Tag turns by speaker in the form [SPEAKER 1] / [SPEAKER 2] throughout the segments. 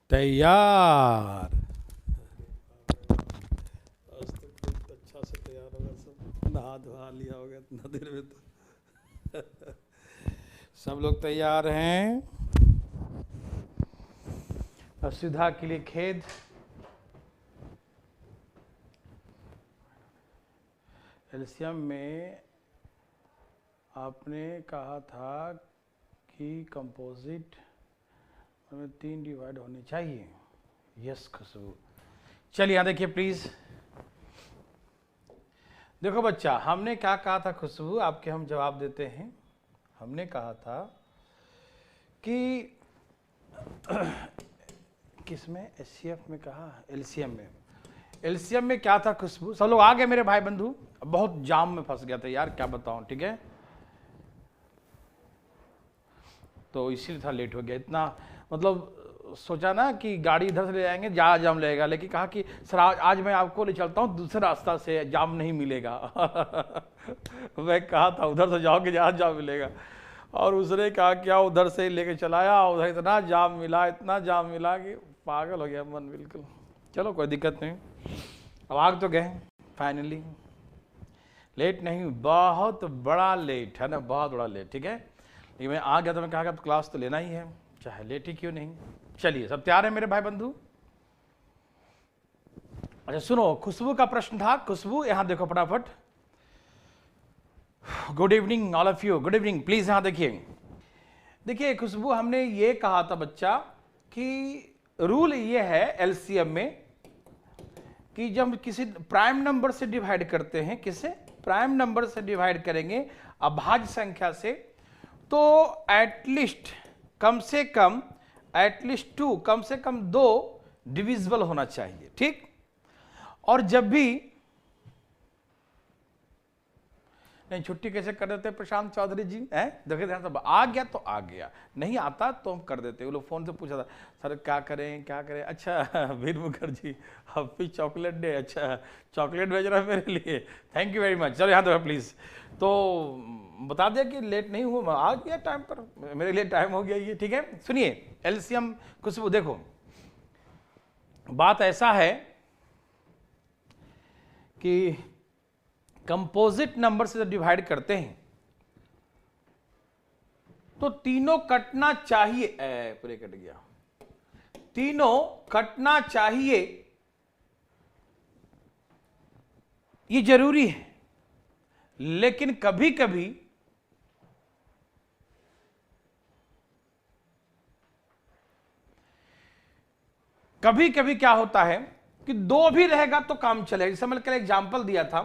[SPEAKER 1] तैयार। आज तो खूब अच्छा से तैयार होगा, सब नहा धोहा लिया होगा इतना देर में तो सब लोग तैयार हैं। असुविधा के लिए खेद। एलसीएम में आपने कहा था कि कंपोजिट में 3 डिवाइड होने चाहिए। यस खुशबू। चलिए यहाँ देखिए प्लीज। देखो बच्चा, हमने क्या कहा था खुशबू, आपके हम जवाब देते हैं। हमने कहा था कि किसमें, एचसीएफ में कहा, एलसीएम में। एलसीएम में क्या था खुशबू? सब लोग आ गए मेरे भाई बंधु? बहुत जाम में फंस गया था यार, क्या बताऊं, ठीक है, तो इसीलिए था लेट हो गया इतना। मतलब सोचा ना कि गाड़ी इधर से ले जाएंगे, ज़्यादा जाम लगेगा, लेकिन कहा कि सर आज मैं आपको ले चलता हूँ दूसरे रास्ता से, जाम नहीं मिलेगा मैं कहा था उधर से जाओगे ज़्यादा जाम मिलेगा, और उसने कहा क्या उधर से लेके चलाया, उधर इतना जाम मिला, इतना जाम मिला कि पागल हो गया मन बिल्कुल। चलो कोई दिक्कत नहीं, अब आग तो गए फाइनली। लेट नहीं, बहुत बड़ा लेट है ना, बहुत बड़ा लेट, ठीक है, लेकिन मैं आ गया तो मैं कहा कि अब क्लास तो लेना ही है, चाहे लेट ही क्यों नहीं। चलिए सब तैयार है मेरे भाई बंधु? अच्छा सुनो, खुशबू का प्रश्न था। खुशबू यहां देखो फटाफट। Good evening all of you, good evening please. यहां देखिए, देखिए खुशबू, हमने ये कहा था बच्चा कि रूल ये है एलसीएम में कि जब किसी प्राइम नंबर से डिवाइड करते हैं, किसे प्राइम नंबर से डिवाइड करेंगे अभाज्य संख्या से, तो एटलीस्ट कम से कम एटलीस्ट 2, कम से कम 2 डिविजिबल होना चाहिए, ठीक। और जब भी नहीं, छुट्टी कैसे कर देते प्रशांत चौधरी जी, हैं देखिए ध्यान से, आ गया तो आ गया, नहीं आता तो हम कर देते। वो लोग फोन से पूछा था सर क्या करें क्या करें। अच्छा वीर मुखर्जी हैप्पी चॉकलेट डे, अच्छा चॉकलेट भेज रहा है मेरे लिए, थैंक यू वेरी मच। चलो यहाँ तो प्लीज, तो बता दिया कि लेट नहीं हुआ, आ गया टाइम पर, मेरे लिए टाइम हो गया ये, ठीक है। सुनिए एलसीएम खुशबू, देखो बात ऐसा है कि कंपोजिट नंबर से जब डिवाइड करते हैं तो तीनों कटना चाहिए, पूरे कट गया, तीनों कटना चाहिए, ये जरूरी है। लेकिन कभी कभी कभी कभी क्या होता है कि 2 भी रहेगा तो काम चलेगा। जैसे मैंने कल एग्जांपल दिया था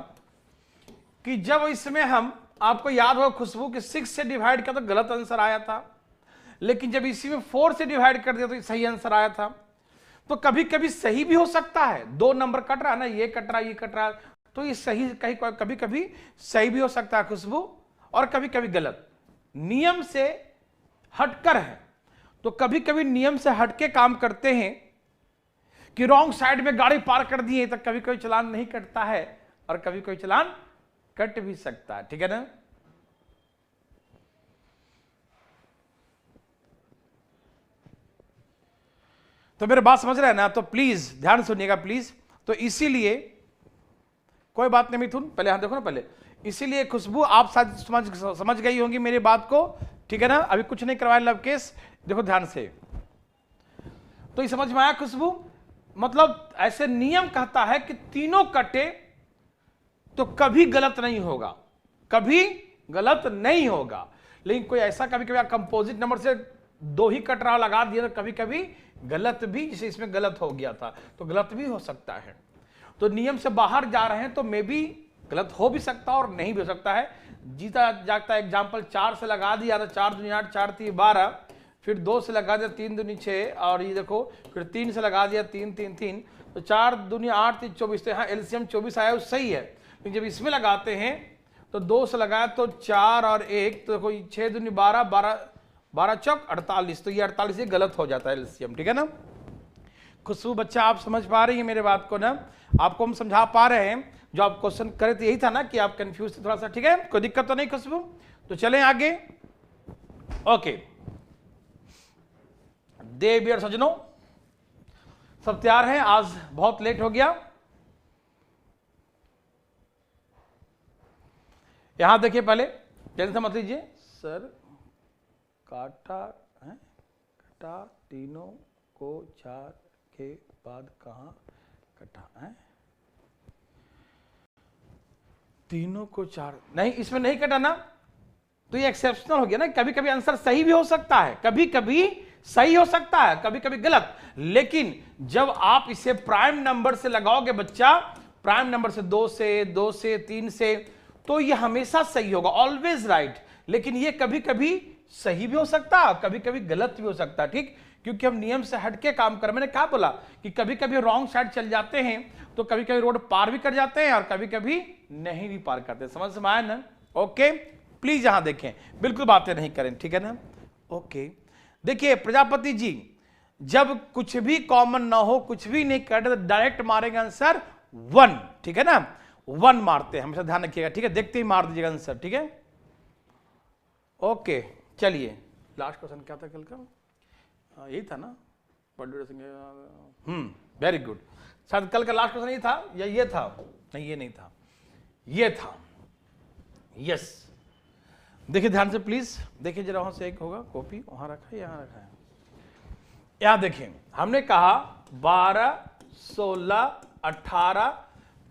[SPEAKER 1] कि जब इसमें हम, आपको याद होगा खुशबू कि 6 से डिवाइड किया तो गलत आंसर आया था, लेकिन जब इसी में 4 से डिवाइड कर दिया तो सही आंसर आया था। तो कभी कभी सही भी हो सकता है, 2 नंबर कट रहा है ना, ये कट रहा है ये कट रहा है, तो ये सही, कहीं कभी कभी सही भी हो सकता है खुशबू, और कभी कभी गलत, नियम से हटकर है। तो कभी कभी नियम से हटके काम करते हैं कि रॉन्ग साइड में गाड़ी पार कर दिए, तो कभी कभी चालान नहीं कटता है, और कभी कोई चालान कट भी सकता है, ठीक है ना। तो मेरे बात समझ रहे हैं ना, तो प्लीज ध्यान सुनिएगा प्लीज। तो इसीलिए कोई बात नहीं मिथुन, पहले यहां देखो ना पहले, इसीलिए खुशबू आप शायद समझ गई होंगी मेरी बात को, ठीक है ना। अभी कुछ नहीं करवाया लव केस, देखो ध्यान से, तो ये समझ में आया खुशबू? मतलब ऐसे नियम कहता है कि तीनों कटे तो कभी गलत नहीं होगा, कभी गलत नहीं होगा। लेकिन कोई ऐसा कभी कभी कंपोजिट नंबर से 2 ही कट रहा लगा दिया तो कभी कभी गलत भी, जैसे इसमें गलत हो गया था तो गलत भी हो सकता है। तो नियम से बाहर जा रहे हैं तो मे भी गलत हो भी सकता है और नहीं भी हो सकता है। जीता जागता एग्जाम्पल 4 से लगा दिया तो 4 दूनी 8, 4 3 12, फिर 2 से लगा दिया 3 दूनी 6, और ये देखो फिर 3 से लगा दिया 3 3 3, तो 4 दूनी 8 3 24, तो यहाँ एलसीएम 24 आया, वो सही है। लेकिन जब इसमें लगाते हैं तो 2 से लगाया तो 4 और 1, तो कोई 6 दूनी 12, 12 चौक 48, तो ये 48 ये गलत हो जाता है एलसीएम, ठीक है ना। खुशबू बच्चा आप समझ पा रही है मेरे बात को ना, आपको हम समझा पा रहे हैं। जो आप क्वेश्चन करे तो यही था ना कि आप कंफ्यूज थे थोड़ा सा, ठीक है, कोई दिक्कत तो नहीं खुशबू। तो चलें आगे, ओके। देवियर सजनों, सब तैयार हैं? आज बहुत लेट हो गया। यहां देखिए, पहले टेंशन मत लीजिए सर। काटा है, कटा तीनों को 4 के बाद कहां कटा है? तीनों को 4 नहीं, इसमें नहीं कटा ना, तो ये एक्सेप्शनल हो गया ना। कभी कभी आंसर सही भी हो सकता है, कभी कभी सही हो सकता है, कभी कभी गलत। लेकिन जब आप इसे प्राइम नंबर से लगाओगे बच्चा, प्राइम नंबर से 2 से 2 से 3 से, तो ये हमेशा सही होगा, ऑलवेज राइट। लेकिन ये कभी कभी सही भी हो सकता है, कभी कभी गलत भी हो सकता है, ठीक, क्योंकि हम नियम से हटके काम कर। मैंने क्या बोला कि कभी कभी रॉन्ग साइड चल जाते हैं, तो कभी कभी रोड पार भी कर जाते हैं और कभी कभी नहीं भी पार करते। समझ में आया ना? ओके, प्लीज यहां देखें, बिल्कुल बातें नहीं करें, ठीक है ना? ओके, देखिए प्रजापति जी, जब कुछ भी कॉमन ना हो, कुछ भी नहीं करते, तो डायरेक्ट मारेंगे आंसर 1, ठीक है ना? 1 मारते हैं, हमेशा ध्यान रखिएगा, ठीक है? देखते ही मार दीजिएगा आंसर, ठीक है? ओके, चलिए लास्ट क्वेश्चन क्या था कल का? यही था ना? Very good. शायद कल का लास्ट क्वेश्चन यही था या ये था? नहीं, ये नहीं था, ये था। यस, देखिए ध्यान से प्लीज, देखिए जरा, वहां से एक होगा कॉपी, वहां रखा है, यहां रखा है। यहां देखिए, हमने कहा 12, 16, 18,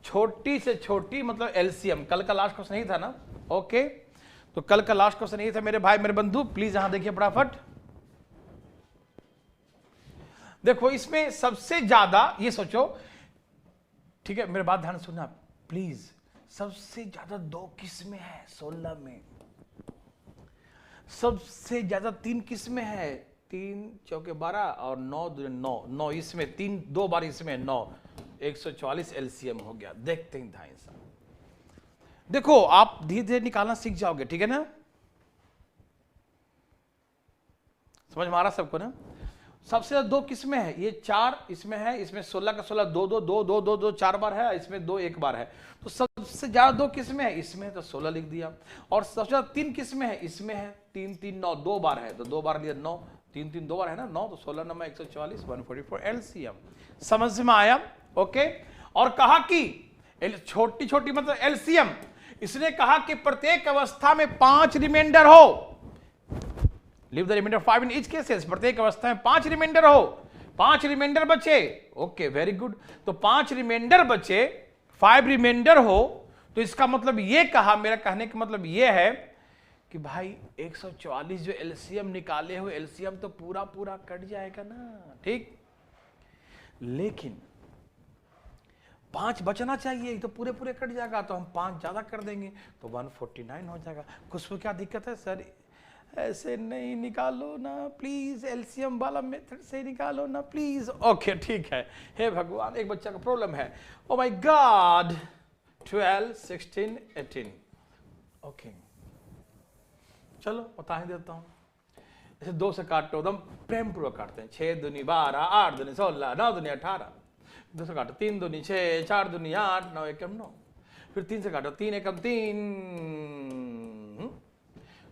[SPEAKER 1] छोटी से छोटी मतलब एलसीएम। कल का लास्ट क्वेश्चन यही था ना? ओके, तो कल का लास्ट क्वेश्चन यही था मेरे भाई मेरे बंधु। प्लीज यहां देखिए फटाफट, देखो इसमें सबसे ज्यादा ये सोचो, ठीक है? मेरे बात ध्यान से सुनना प्लीज। सबसे ज्यादा 2 किस्में है 16 में, सबसे ज्यादा 3 किस्में है, 3 चौके 12 और 9 दूनी 9, 9 इसमें 3, 2 बार इसमें 9, 144 एलसीएम हो गया। देखते ही था ऐसा। देखो आप धीरे धीरे निकालना सीख जाओगे, ठीक है ना? समझ में आ रहा सबको ना? सबसे ज्यादा 2 किस्में है, ये 4 इसमें है, इसमें 16 का 16 2 2 2 2 2 2 4 बार है, इसमें 2 1 बार है। तो सबसे ज्यादा 2 किस्में है, इसमें तो 16 लिख दिया। और सबसे ज्यादा 3 किस्में है, इसमें है 3 3 9, 2 बार है तो 2 बार लिया 9, 3 3 2 बार है ना 9, तो 16 नंबर 144 144 एलसीएम। समझ में आया? ओके, और कहा कि छोटी छोटी मतलब एलसीएम, इसने कहा कि प्रत्येक अवस्था में 5 रिमाइंडर हो। Leave the remainder 5 in each cases, प्रत्येक अवस्था में 5 रिमाइंडर हो, 5 रिमाइंडर बचे। Okay, very good. तो 5 रिमाइंडर बचे, 5 रिमाइंडर हो, तो इसका मतलब ये कहा, मेरा कहने का मतलब ये है कि भाई 144 जो एलसीएम निकाले हो, एलसीएम तो पूरा पूरा कट जाएगा ना, ठीक? लेकिन 5 बचना चाहिए, तो पूरे पूरे कट जाएगा, तो हम 5 ज्यादा कर देंगे तो 149 हो जाएगा। कुछ क्या दिक्कत है सर? ऐसे नहीं निकालो ना प्लीज, एलसीएम वाला मेथड से निकालो ना प्लीज। ओके, ठीक है। हे भगवान, एक बच्चा का प्रॉब्लम है। Oh my God, 12 16 18। ओके, चलो बता ही देता हूं। ऐसे 2 से काटो, एकदम प्रेम पूर्वक काटते हैं। 6 दूनी 12, 8 दूनी 16, 9 दूनी 18। 2 से काटो, 3 दूनी 6, 4 दूनी 8, 9 एकम 9। फिर 3 से काटो, 3 एकम 3,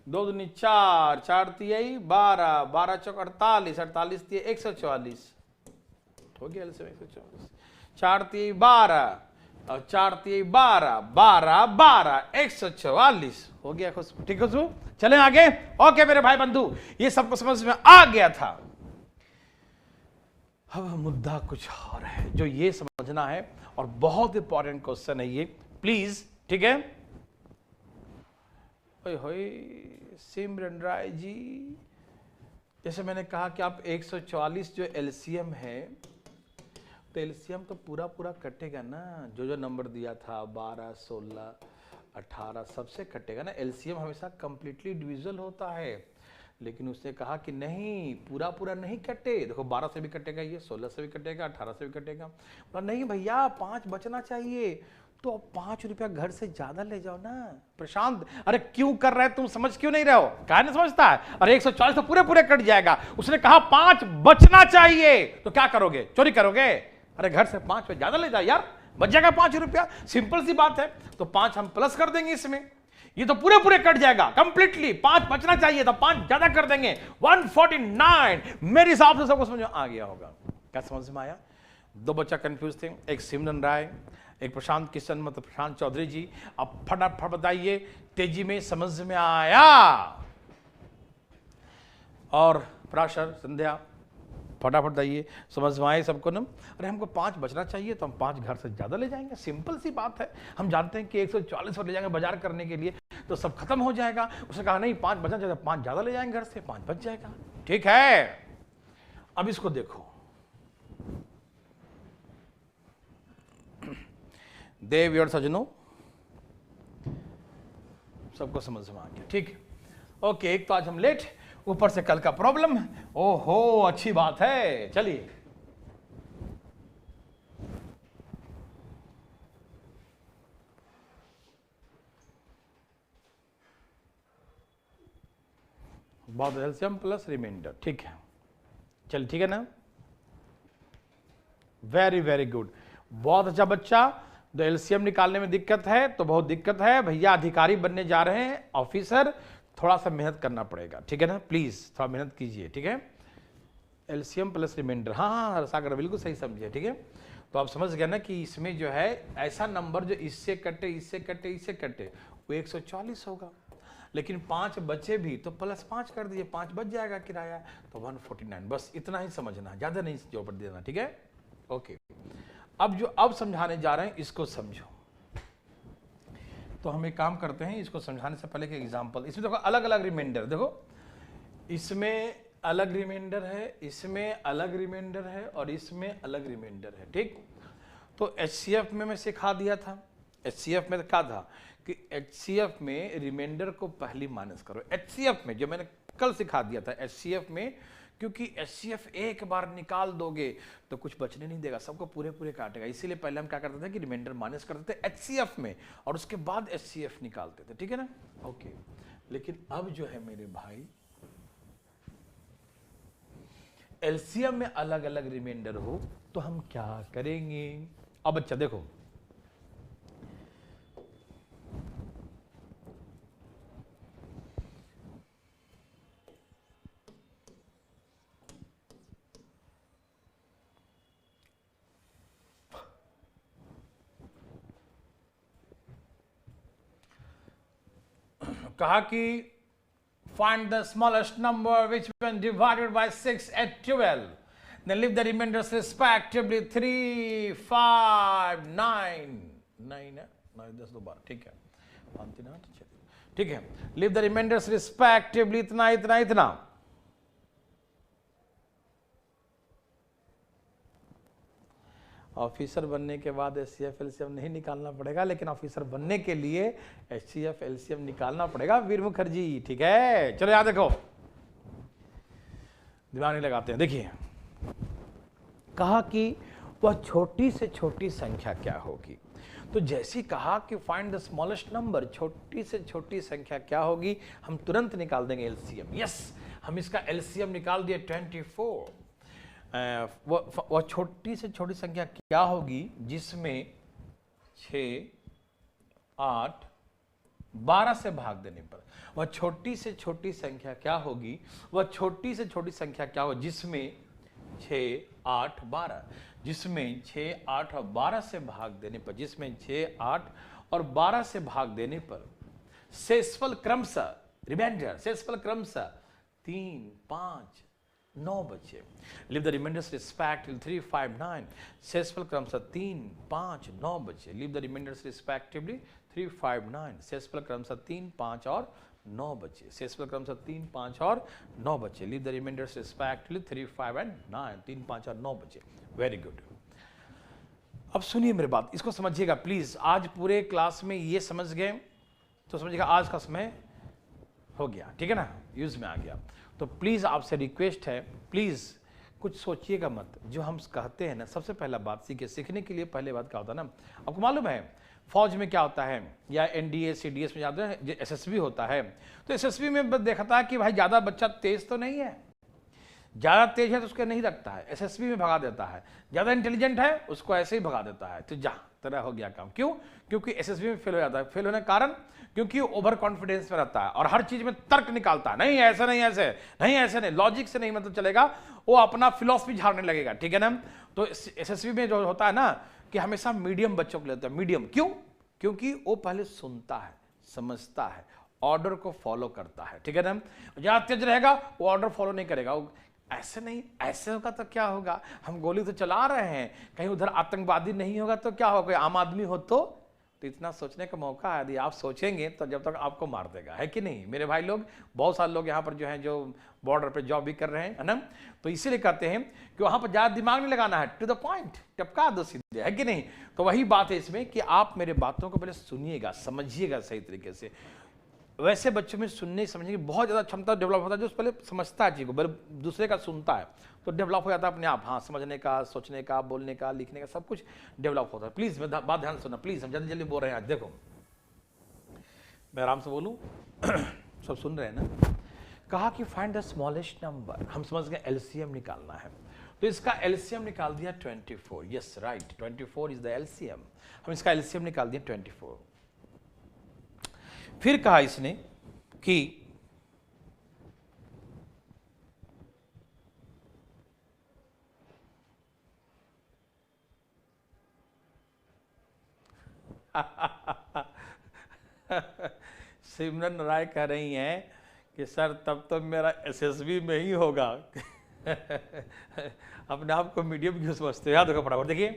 [SPEAKER 1] 2 दूनी 4, 4 तिहाई 12, 12 चौक 48, 48 तिहाई 144 हो गया। 144, 4 तिहाई 12 और 4 तिहाई 12, 12 12 144 हो गया। खुश, ठीक है? चलें आगे। ओके मेरे भाई बंधु, ये सबको समझ में आ गया था। अब मुद्दा कुछ और है जो ये समझना है, और बहुत इंपॉर्टेंट क्वेश्चन है ये, प्लीज, ठीक है? सिमरन राय जी, जैसे मैंने कहा कि आप 144 जो एलसीएम है, तो एलसीएम तो पूरा पूरा कटेगा ना, जो नंबर दिया था 12 16 18 सबसे कटेगा ना। एलसीएम हमेशा कंप्लीटली डिविजिबल होता है, लेकिन उसने कहा कि नहीं, पूरा पूरा नहीं कटे। देखो 12 से भी कटेगा, ये 16 से भी कटेगा, 18 से भी कटेगा। नहीं भैया 5 बचना चाहिए, तो 5 रुपया घर से ज्यादा ले जाओ ना। प्रशांत, अरे क्यों कर रहे हैं तुम, समझ क्यों नहीं रहे हो? क्या नहीं समझता है? अरे 144 तो पूरे पूरे कट जाएगा, उसने कहा 5 बचना चाहिए, तो क्या करोगे? चोरी करोगे? अरे घर से 5 ज्यादा ले जाओ यार, बच जाएगा 5 रुपया, सिंपल सी बात है। तो 5 हम प्लस कर देंगे इसमें, ये तो पूरे पूरे कट जाएगा कंप्लीटली। 5 बचना चाहिए तो 5 ज्यादा कर देंगे, 149। मेरे हिसाब से सबको समझ में आ गया होगा। क्या समझ में आया? दो बच्चा कंफ्यूज थे, एक सिमरन राय, एक प्रशांत किशन मतलब प्रशांत चौधरी जी। अब फटाफट बताइए, तेजी में समझ में आया? और प्राशर संध्या फटाफट बताइए, समझ में आए सबको ना? अरे हमको 5 बचना चाहिए तो हम 5 घर से ज्यादा ले जाएंगे, सिंपल सी बात है। हम जानते हैं कि 140 ले जाएंगे बाजार करने के लिए तो सब खत्म हो जाएगा। उसने कहा नहीं 5 बचना चाहिए, 5 ज्यादा ले जाएंगे घर से, 5 बच जाएगा। ठीक है, अब इसको देखो, देव और सजनों सबको समझ में आ गया? ठीक, ओके। एक तो आज हम लेट, ऊपर से कल का प्रॉब्लम। ओहो अच्छी बात है, चलिए बहुत एलसीएम प्लस रिमाइंडर। ठीक है, चलिए ठीक है ना, वेरी वेरी गुड, बहुत अच्छा बच्चा। तो एलसीएम निकालने में दिक्कत है तो बहुत दिक्कत है भैया, अधिकारी बनने जा रहे हैं ऑफिसर, थोड़ा सा मेहनत करना पड़ेगा। ठीक है ना, प्लीज थोड़ा मेहनत कीजिए। ठीक है, एलसीएम प्लस रिमाइंडर, हाँ सागर बिल्कुल सही समझिए। ठीक है, तो आप समझ गए ना कि इसमें जो है ऐसा नंबर जो इससे कटे इससे कटे इससे कटे वो 140 होगा, लेकिन 5 बचे भी तो +5 कर दिए, 5 बच जाएगा किराया, तो 149। बस इतना ही समझना, ज्यादा नहीं जोड़ देना। ठीक है, ओके। अब समझाने जा रहे हैं, इसको समझो। तो हम एक काम करते हैं, इसको समझाने से पहले एक एग्जांपल। इसमें देखो अलग अलग रिमाइंडर, देखो इसमें अलग रिमाइंडर है, इसमें अलग रिमाइंडर है और इसमें अलग रिमाइंडर है। ठीक, तो एचसीएफ में मैं सिखा दिया था, एचसीएफ में क्या था कि एचसीएफ में रिमाइंडर को पहली माइनस करो। एचसीएफ में जो मैंने कल सिखा दिया था, एचसीएफ में, क्योंकि एचसीएफ एक बार निकाल दोगे तो कुछ बचने नहीं देगा, सबको पूरे पूरे काटेगा। इसीलिए पहले हम क्या करते थे कि रिमाइंडर माइनस करते थे एचसीएफ में और उसके बाद एचसीएफ निकालते थे। ठीक है ना, ओके। लेकिन अब जो है मेरे भाई, एलसीएम में अलग अलग रिमाइंडर हो तो हम क्या करेंगे? अब बच्चा देखो, कहा कि find the smallest number which when divided by 6 at 12, then leave the remainders respectively 3, 5, 9 है 9 10 2 12। ठीक है, 5 3 8 6। ठीक है, leave the remainders respectively इतना इतना इतना। ऑफिसर बनने के बाद एचसीएफ एलसीएम नहीं निकालना पड़ेगा, लेकिन ऑफिसर बनने के लिए एचसीएफ एलसीएम निकालना पड़ेगा वीर मुखर्जी। ठीक है, चलो यहां देखो, दिमाग नहीं लगाते हैं। देखिए, कहा कि वह छोटी से छोटी संख्या क्या होगी, तो जैसे कहा कि फाइंड द स्मॉलेस्ट नंबर, छोटी से छोटी संख्या क्या होगी, हम तुरंत निकाल देंगे एलसीएम। यस, हम इसका एलसीएम निकाल दिए 24। वह छोटी से छोटी संख्या क्या होगी जिसमें 6, 8, 12 से भाग देने पर, वह छोटी से छोटी संख्या क्या होगी, वह छोटी से छोटी संख्या क्या होगी जिसमें 6, 8, 12, जिसमें 6, 8 और 12 से भाग देने पर, जिसमें 6, 8 और 12 से भाग देने पर शेषफल क्रमशः, रिमाइंडर शेषफल क्रमशः 3, 5, 9 बचे। लीव द रिमाइंडर्स रिस्पेक्टिवली 3, 5, 9, शेषफल क्रमशः 3, 5, 9 बचे। लीव द रिमाइंडर्स रिस्पेक्टिवली 3, 5, 9, शेषफल क्रमशः 3, 5 और 9 बचे। शेषफल क्रमशः 3, 5 और 9 बचे। Leave the remainders respectively 3, 5 and 9, 3, 5 और 9 बचे। Very good. अब सुनिए मेरी बात, इसको समझिएगा प्लीज। आज पूरे क्लास में ये समझ गए तो समझिएगा आज का समय हो गया, ठीक है ना, यूज में आ गया। तो प्लीज आपसे रिक्वेस्ट है, प्लीज कुछ सोचिएगा मत। जो हम कहते हैं ना, सबसे पहला बात सीखे, सीखने के लिए पहले बात क्या होता है ना, आपको मालूम है फौज में क्या होता है, या एनडीए सीडीएस में जाते हैं, एसएसबी होता है, तो एसएसबी में देखता है कि भाई ज्यादा बच्चा तेज तो नहीं है, ज्यादा तेज है तो उसको नहीं रखता है, एसएसबी में भगा देता है। ज्यादा इंटेलिजेंट है उसको ऐसे ही भगा देता है। तो जा तेरा हो गया काम। क्यों? क्योंकि एसएसबी में फेल हो जाता है। फेल होने का कारण क्योंकि ओवर कॉन्फिडेंस में रहता है और हर चीज में तर्क निकालता है, नहीं ऐसा नहीं, ऐसे नहीं, ऐसे नहीं, लॉजिक से नहीं मतलब चलेगा, वो अपना फिलॉसफी झाड़ने लगेगा, ठीक है ना। तो एसएसबी में जो होता है ना कि हमेशा मीडियम बच्चों को लेते हैं। मीडियम क्यों? क्योंकि वो पहले सुनता है, समझता है, ऑर्डर को फॉलो करता है, ठीक है ना। जहां तेज रहेगा वो ऑर्डर फॉलो नहीं करेगा, वो ऐसे नहीं, ऐसे होगा तो क्या होगा, हम गोली तो चला रहे हैं, कहीं उधर आतंकवादी नहीं होगा तो क्या होगा, कोई आम आदमी हो तो इतना सोचने का मौका है, यदि आप सोचेंगे तो जब तक आपको मार देगा, है कि नहीं मेरे भाई लोग। बहुत सारे लोग यहाँ पर जो हैं जो बॉर्डर पे जॉब भी कर रहे हैं, है ना। तो इसीलिए कहते हैं कि वहां पर ज्यादा दिमाग नहीं लगाना है, टू द पॉइंट, टपका दो सीधे, है कि नहीं। तो वही बात है इसमें कि आप मेरे बातों को पहले सुनिएगा, समझिएगा सही तरीके से। वैसे बच्चों में सुनने समझने की बहुत ज़्यादा क्षमता डेवलप होता है, जो पहले समझता है चीज़ को, पहले दूसरे का सुनता है तो डेवलप हो जाता है अपने आप। हाँ, समझने का, सोचने का, बोलने का, लिखने का, सब कुछ डेवलप होता है। प्लीज़ बात ध्यान सुनना प्लीज़, हम जल्दी जल्दी बोल रहे हैं आज। देखो मैं आराम से बोलूँ सब सुन रहे हैं ना। कहा कि फाइंड द स्मॉलेस्ट नंबर, हम समझ गए एलसीएम निकालना है, तो इसका एलसीएम निकाल दिया 24। Yes right, 24 is the LCM. हम इसका एलसीएम निकाल दिया 24। फिर कहा इसने कि सिमरन राय कह रही हैं कि सर तब तो मेरा एसएसबी में ही होगा। अपने आप को मीडियम क्यों समझते हो? याद रखो फटाफट, देखिए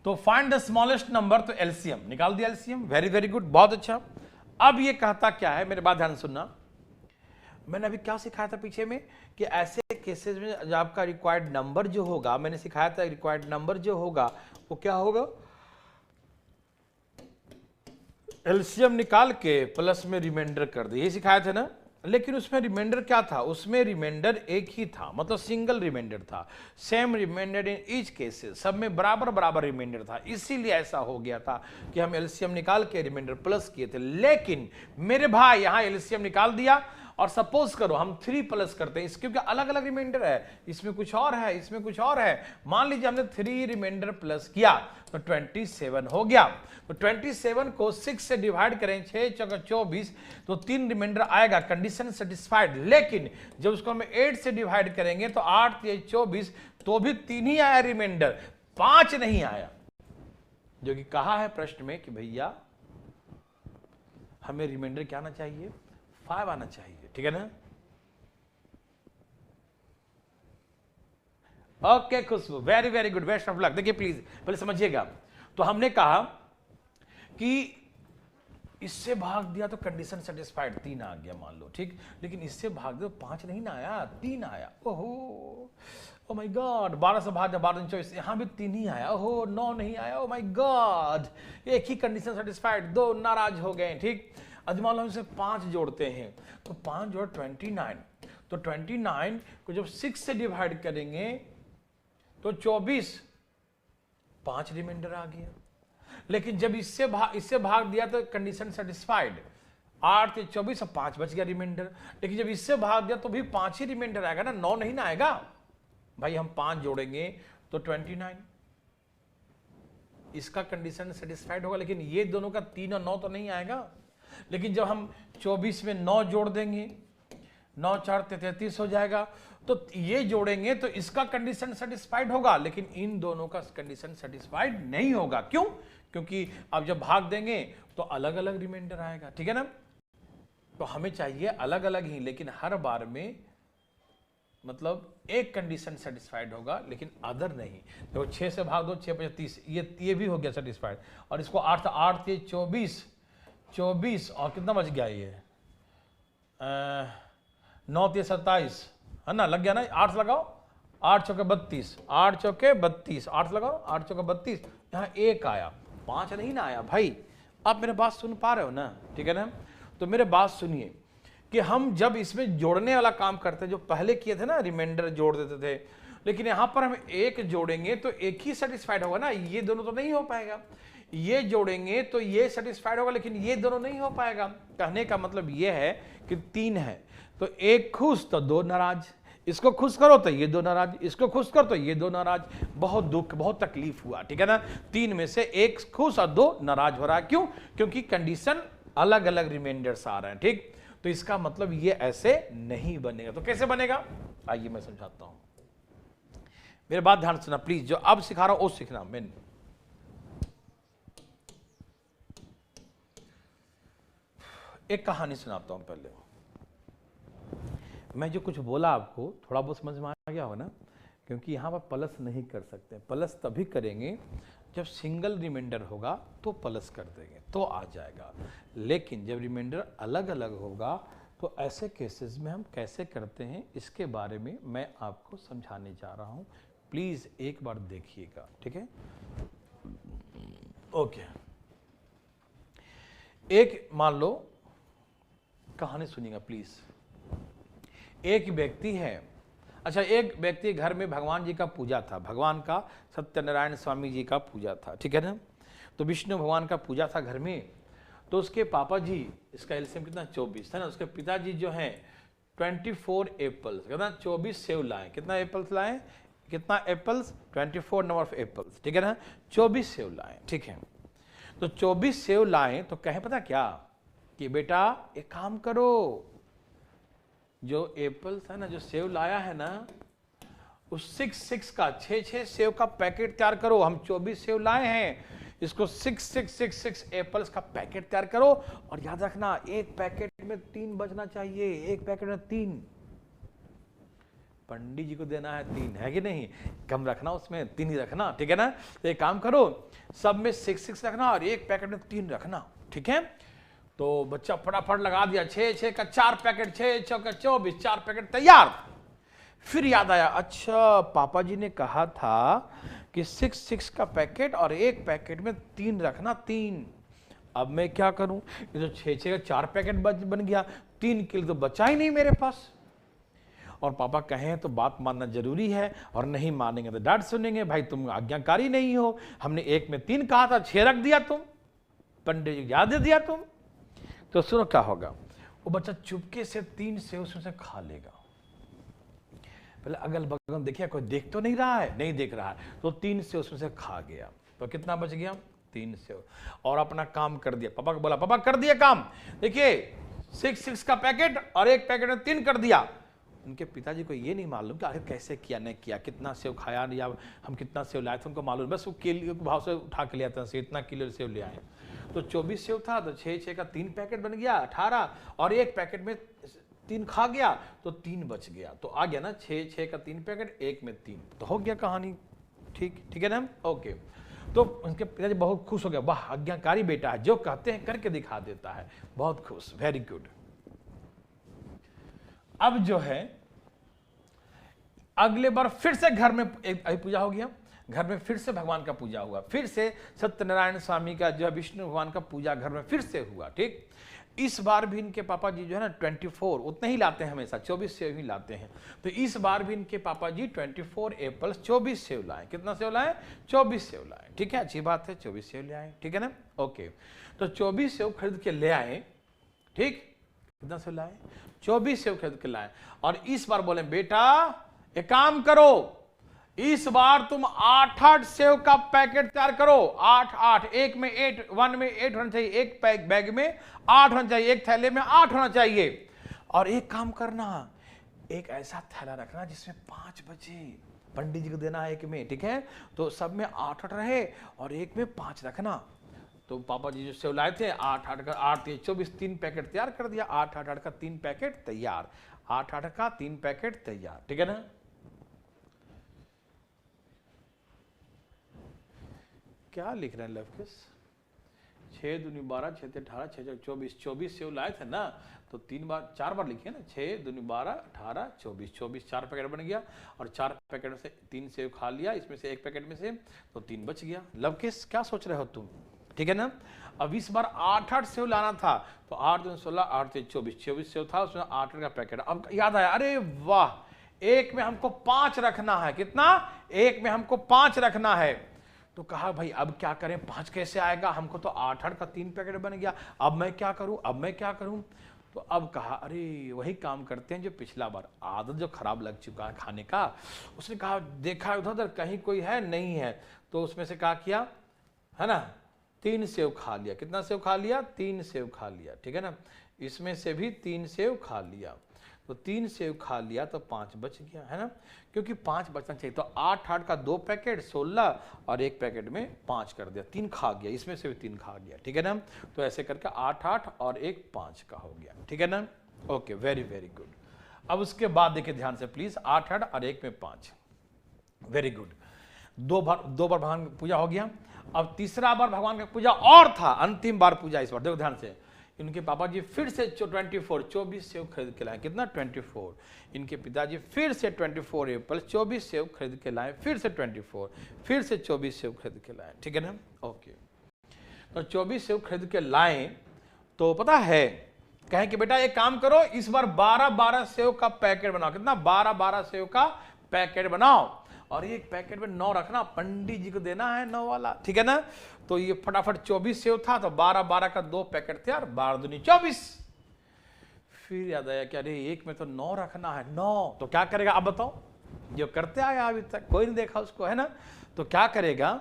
[SPEAKER 1] तो फाइंड द स्मॉलेस्ट नंबर, तो एलसीएम निकाल दिया, एलसीएम, वेरी वेरी गुड, बहुत अच्छा। अब ये कहता क्या है, मेरे बात ध्यान सुनना। मैंने अभी क्या सिखाया था पीछे में कि ऐसे केसेस में जो आपका रिक्वायर्ड नंबर जो होगा, मैंने सिखाया था रिक्वायर्ड नंबर जो होगा वो क्या होगा, एलसीएम निकाल के प्लस में रिमाइंडर कर दे, ये सिखाया था ना। लेकिन उसमें रिमाइंडर क्या था, उसमें रिमाइंडर एक ही था, मतलब सिंगल रिमाइंडर था, same remainder in each cases, सब में बराबर बराबर रिमाइंडर था, इसीलिए ऐसा हो गया था कि हम एलसीएम निकाल के रिमाइंडर प्लस किए थे। लेकिन मेरे भाई यहां एलसीएम निकाल दिया और सपोज करो हम 3 प्लस करते हैं, क्योंकि अलग अलग रिमाइंडर है, इसमें कुछ और है, इसमें कुछ और है। मान लीजिए हमने 3 रिमाइंडर प्लस किया तो 27 हो गया। तो 27 को 6 से डिवाइड करें, 6 चौका 24, तो 3 रिमाइंडर आएगा, कंडीशन सेटिस्फाइड। लेकिन जब उसको हम 8 से डिवाइड करेंगे तो 8 3 24, तो भी 3 ही आया रिमाइंडर, 5 नहीं आया। जो कि कहा है प्रश्न में कि भैया हमें रिमाइंडर क्या आना चाहिए, 5 आना चाहिए, ठीक है ना। Okay Khushboo, very very good, best of luck. देखिए प्लीज पहले समझिएगा, तो हमने कहा कि इससे भाग दिया तो कंडीशन सेटिस्फाइड 3 आ गया मान लो, ठीक। लेकिन इससे भाग दिया 5 नहीं ना आया, 3 आया। ओहो ओ माय गॉड, 12 से भाग दिया 12 24, यहां भी 3 ही आया। ओहो 9 नहीं आया। ओ माय गॉड, एक ही कंडीशन सेटिस्फाइड, 2 नाराज हो गए, ठीक। अब मान लो हम इसे 5 जोड़ते हैं तो 5 जोड़ 29, तो 29 को जब 6 से डिवाइड करेंगे तो 24, 5 रिमाइंडर आ गया। लेकिन जब इससे भाग दिया तो कंडीशन सेटिस्फाइड, 8 से 24 और 5 बच गया रिमाइंडर। लेकिन जब इससे भाग दिया तो भी 5 ही रिमाइंडर आएगा ना, 9 नहीं ना आएगा भाई। हम 5 जोड़ेंगे तो 29, इसका कंडीशन सेटिस्फाइड होगा। लेकिन ये दोनों का 3 और 9 तो नहीं आएगा। लेकिन जब हम 24 में 9 जोड़ देंगे, 9 4 33 हो जाएगा, तो ये जोड़ेंगे तो इसका कंडीशन सेटिस्फाइड होगा। लेकिन इन दोनों का कंडीशन सेटिस्फाइड नहीं होगा। क्यों? क्योंकि अब जब भाग देंगे तो अलग अलग रिमाइंडर आएगा, ठीक है ना। तो हमें चाहिए अलग अलग ही, लेकिन हर बार में मतलब एक कंडीशन सेटिस्फाइड होगा लेकिन अदर नहीं। तो 6 से भाग दो, 6 5 30, ये भी हो गया सेटिस्फाइड। और इसको 8 8 24 और कितना बच गया, ये 9 27 है ना, लग गया ना। 8 लगाओ, 8 चौके 32, 8 चौके 32, 8 लगाओ, 8 चौके 32, यहाँ 1 आया, 5 नहीं ना आया भाई। आप मेरे बात सुन पा रहे हो ना, ठीक है ना। तो मेरे बात सुनिए कि हम जब इसमें जोड़ने वाला काम करते हैं, जो पहले किए थे ना, रिमाइंडर जोड़ देते थे, लेकिन यहां पर हम 1 जोड़ेंगे तो एक ही सेटिस्फाइड होगा ना, ये दोनों तो नहीं हो पाएगा। ये जोड़ेंगे तो ये सेटिस्फाइड होगा, लेकिन ये दोनों नहीं हो पाएगा। कहने का मतलब ये है कि 3 है तो 1 खुश तो 2 नाराज, इसको खुश करो तो ये दो नाराज, इसको खुश करो तो ये दो नाराज, बहुत दुख बहुत तकलीफ हुआ, ठीक है ना। 3 में से 1 खुश और 2 नाराज हो रहा है, क्यों? क्योंकि कंडीशन अलग अलग रिमाइंडर्स आ रहे हैं, ठीक। तो इसका मतलब ये ऐसे नहीं बनेगा। तो कैसे बनेगा, आइए मैं समझाता हूं, मेरे बात ध्यान सुनना प्लीज, जो अब सिखा रहा हूं वो सीखना। मैं एक कहानी सुनाता हूं पहले। मैं जो कुछ बोला आपको थोड़ा बहुत समझ में आ गया हो ना, क्योंकि यहां पर प्लस नहीं कर सकते, प्लस तभी करेंगे जब सिंगल रिमाइंडर होगा तो प्लस कर देंगे तो आ जाएगा, लेकिन जब रिमाइंडर अलग अलग होगा तो ऐसे केसेस में हम कैसे करते हैं इसके बारे में मैं आपको समझाने जा रहा हूं। प्लीज एक बार देखिएगा, ठीक है। ओके, एक मान लो कहानी सुनिएगा प्लीज। एक व्यक्ति है, अच्छा एक व्यक्ति घर में भगवान जी का पूजा था, भगवान का सत्यनारायण स्वामी जी का पूजा था, ठीक है ना। तो विष्णु भगवान का पूजा था घर में। तो उसके पापा जी, इसका एलसीएम कितना 24 है ना, उसके पिताजी जो हैं 24 एप्पल्स, कितना 24 सेव लाए। कितना एप्पल्स लाए, कितना एप्पल्स, 24 नंबर ऑफ एप्पल्स, ठीक है ना, 24 सेव लाए, ठीक है। तो 24 सेव लाए तो कहे पता क्या कि बेटा एक काम करो, जो एप्पल्स है ना, जो सेव लाया है ना, उस 6 का 6 सेव का पैकेट तैयार करो। हम 24 सेव लाए हैं, इसको 6 एप्पल्स का पैकेट तैयार करो। और याद रखना एक पैकेट में 3 बचना चाहिए, एक पैकेट में 3 पंडित जी को देना है, 3 है कि नहीं, कम रखना, उसमें 3 ही रखना, ठीक है ना। तो एक काम करो, सब में 6 रखना और एक पैकेट में 3 रखना, ठीक है। तो बच्चा फटाफट लगा दिया, 6 का 4 पैकेट, 6 का 24, 4 पैकेट तैयार। फिर याद आया, अच्छा पापा जी ने कहा था कि 6 का पैकेट और एक पैकेट में 3 रखना, 3। अब मैं क्या करूं, ये तो 6 का 4 पैकेट बन गया, 3 के लिए तो बचा ही नहीं मेरे पास। और पापा कहें तो बात मानना जरूरी है, और नहीं मानेंगे तो डांट सुनेंगे, भाई तुम आज्ञाकारी नहीं हो, हमने 1 में 3 कहा था, 6 रख दिया तुम, पंडित जी याद दे दिया तुम। तो सुनो क्या होगा, वो बच्चा चुपके से 3 सेव उसमें से खा लेगा। पहले अगल बगल देखिए कोई देख तो नहीं रहा है, नहीं देख रहा है, तो 3 सेव उसमें से खा गया। तो कितना बच गया, 3 सेव, और अपना काम कर दिया। पापा को बोला, पापा कर दिया काम, देखिए 6 का पैकेट और एक पैकेट में 3 कर दिया। उनके पिताजी को ये नहीं मालूम कि आखिर कैसे किया, नहीं किया, कितना सेव खाया, या हम कितना सेव लाए थे, उनको मालूम, बस वो किलो के भाव से उठा के ले आते हैं, इतना किलो सेव ले आए। तो 24 सेव था, तो 6 का 3 पैकेट बन गया 18, और एक पैकेट में 3 खा गया तो 3 बच गया। तो आ गया ना 6 का 3 पैकेट, एक में 3, तो हो गया कहानी, ठीक है ना। ओके, तो उनके पिताजी बहुत खुश हो गया, वाह आज्ञाकारी बेटा है, जो कहते हैं करके दिखा देता है, बहुत खुश, वेरी गुड। अब जो है अगले बार फिर से घर में एक पूजा हो गया, घर में फिर से भगवान का पूजा हुआ, फिर से सत्यनारायण स्वामी का जो है विष्णु भगवान का पूजा घर में फिर से हुआ, ठीक। इस बार भी इनके पापा जी जो है ना 24 उतने ही लाते हैं, हमेशा 24 सेव ही लाते हैं। तो इस बार भी इनके पापा जी 24 एप्पल्स 24 सेव लाए। कितना सेव लाए, 24 सेव लाए, ठीक है, अच्छी बात है, 24 सेव ले आए, ठीक है ना। ओके, तो 24 सेव खरीद के ले आए, ठीक, कितना सेव लाए, 24 सेव खरीद के लाए। और इस बार बोले बेटा एक काम करो, इस बार तुम 8 सेव का पैकेट तैयार करो, 8, एक में 8, 1 में 8 होना चाहिए, एक बैग में 8 होना चाहिए, एक थैले में 8 होना चाहिए। और एक काम करना, एक ऐसा थैला रखना जिसमें 5 बचे, पंडित जी को देना है एक में, ठीक है। तो सब में 8 रहे और एक में 5 रखना। तो पापा जी जो सेव लाए थे 8 का 8 24 3 पैकेट तैयार कर दिया, 8 का 3 पैकेट तैयार, 8 का 3 पैकेट तैयार, ठीक है ना। क्या लिख रहे हैं लवकिस, 6 दूनी 12, 6 18, 6 24, 24 सेव लाए थे ना, तो 4 बार लिखे ना, 6 दूनी 12, 18, 24, 4 पैकेट बन गया, और 4 पैकेट में से 3 सेव खा लिया, इसमें से एक पैकेट में से, तो 3 बच गया। लवकिस क्या सोच रहे हो तुम, ठीक है ना। अब इस बार 8 सेव लाना था, तो 8 दूनी 16, 8 24 सेव था, उसमें 8 का पैकेट। अब याद आया, अरे वाह, एक में हमको 5 रखना है, कितना, एक में हमको 5 रखना है। तो कहा भाई अब क्या करें, 5 कैसे आएगा, हमको तो 8 का 3 पैकेट बन गया, अब मैं क्या करूं, तो अब कहा अरे वही काम करते हैं जो पिछला बार, आदत जो खराब लग चुका है खाने का। उसने कहा देखा उधर उधर कहीं कोई है, नहीं है, तो उसमें से कहा किया है ना 3 सेव खा लिया। कितना सेव खा लिया? 3 सेव खा लिया, ठीक है ना। इसमें से भी 3 सेव खा लिया, तो 3 सेव खा लिया तो 5 बच गया, है ना, क्योंकि 5 बचना चाहिए। तो 8 का 2 पैकेट 16 और 1 पैकेट में 5 कर दिया, 3 खा गया, इसमें से भी 3 खा गया, ठीक है ना। तो ऐसे करके 8 और 1 5 का हो गया, ठीक है ना। Okay, very very good. अब उसके बाद देखिए ध्यान से प्लीज, 8 और 1 में 5, वेरी गुड। दो बार भगवान की पूजा हो गया। अब तीसरा बार भगवान का पूजा और था, अंतिम बार पूजा इस बार, देखो ध्यान से। इनके पापा जी फिर से 24 सेव खरीद के लाए, कितना 24। इनके पिताजी फिर से 24 एप्पल 24 सेव खरीद के लाए, फिर से 24, फिर से 24 सेव खरीद के लाए, ठीक है ना। ओके, तो 24 सेव खरीद के लाए, तो पता है कहें कि बेटा एक काम करो, इस बार 12 सेव का पैकेट बनाओ। कितना? 12 सेव का पैकेट बनाओ, और एक पैकेट में 9 रखना, पंडित जी को देना है 9 वाला, ठीक है ना। तो ये फटाफट 24 सेव था, तो 12 का 2 पैकेट थे और 12 दूनी 24। फिर याद आया कि अरे एक में तो 9 रखना है, 9 तो क्या करेगा? अब बताओ, जो करते आया अभी तक कोई नहीं देखा उसको, है ना। तो क्या करेगा?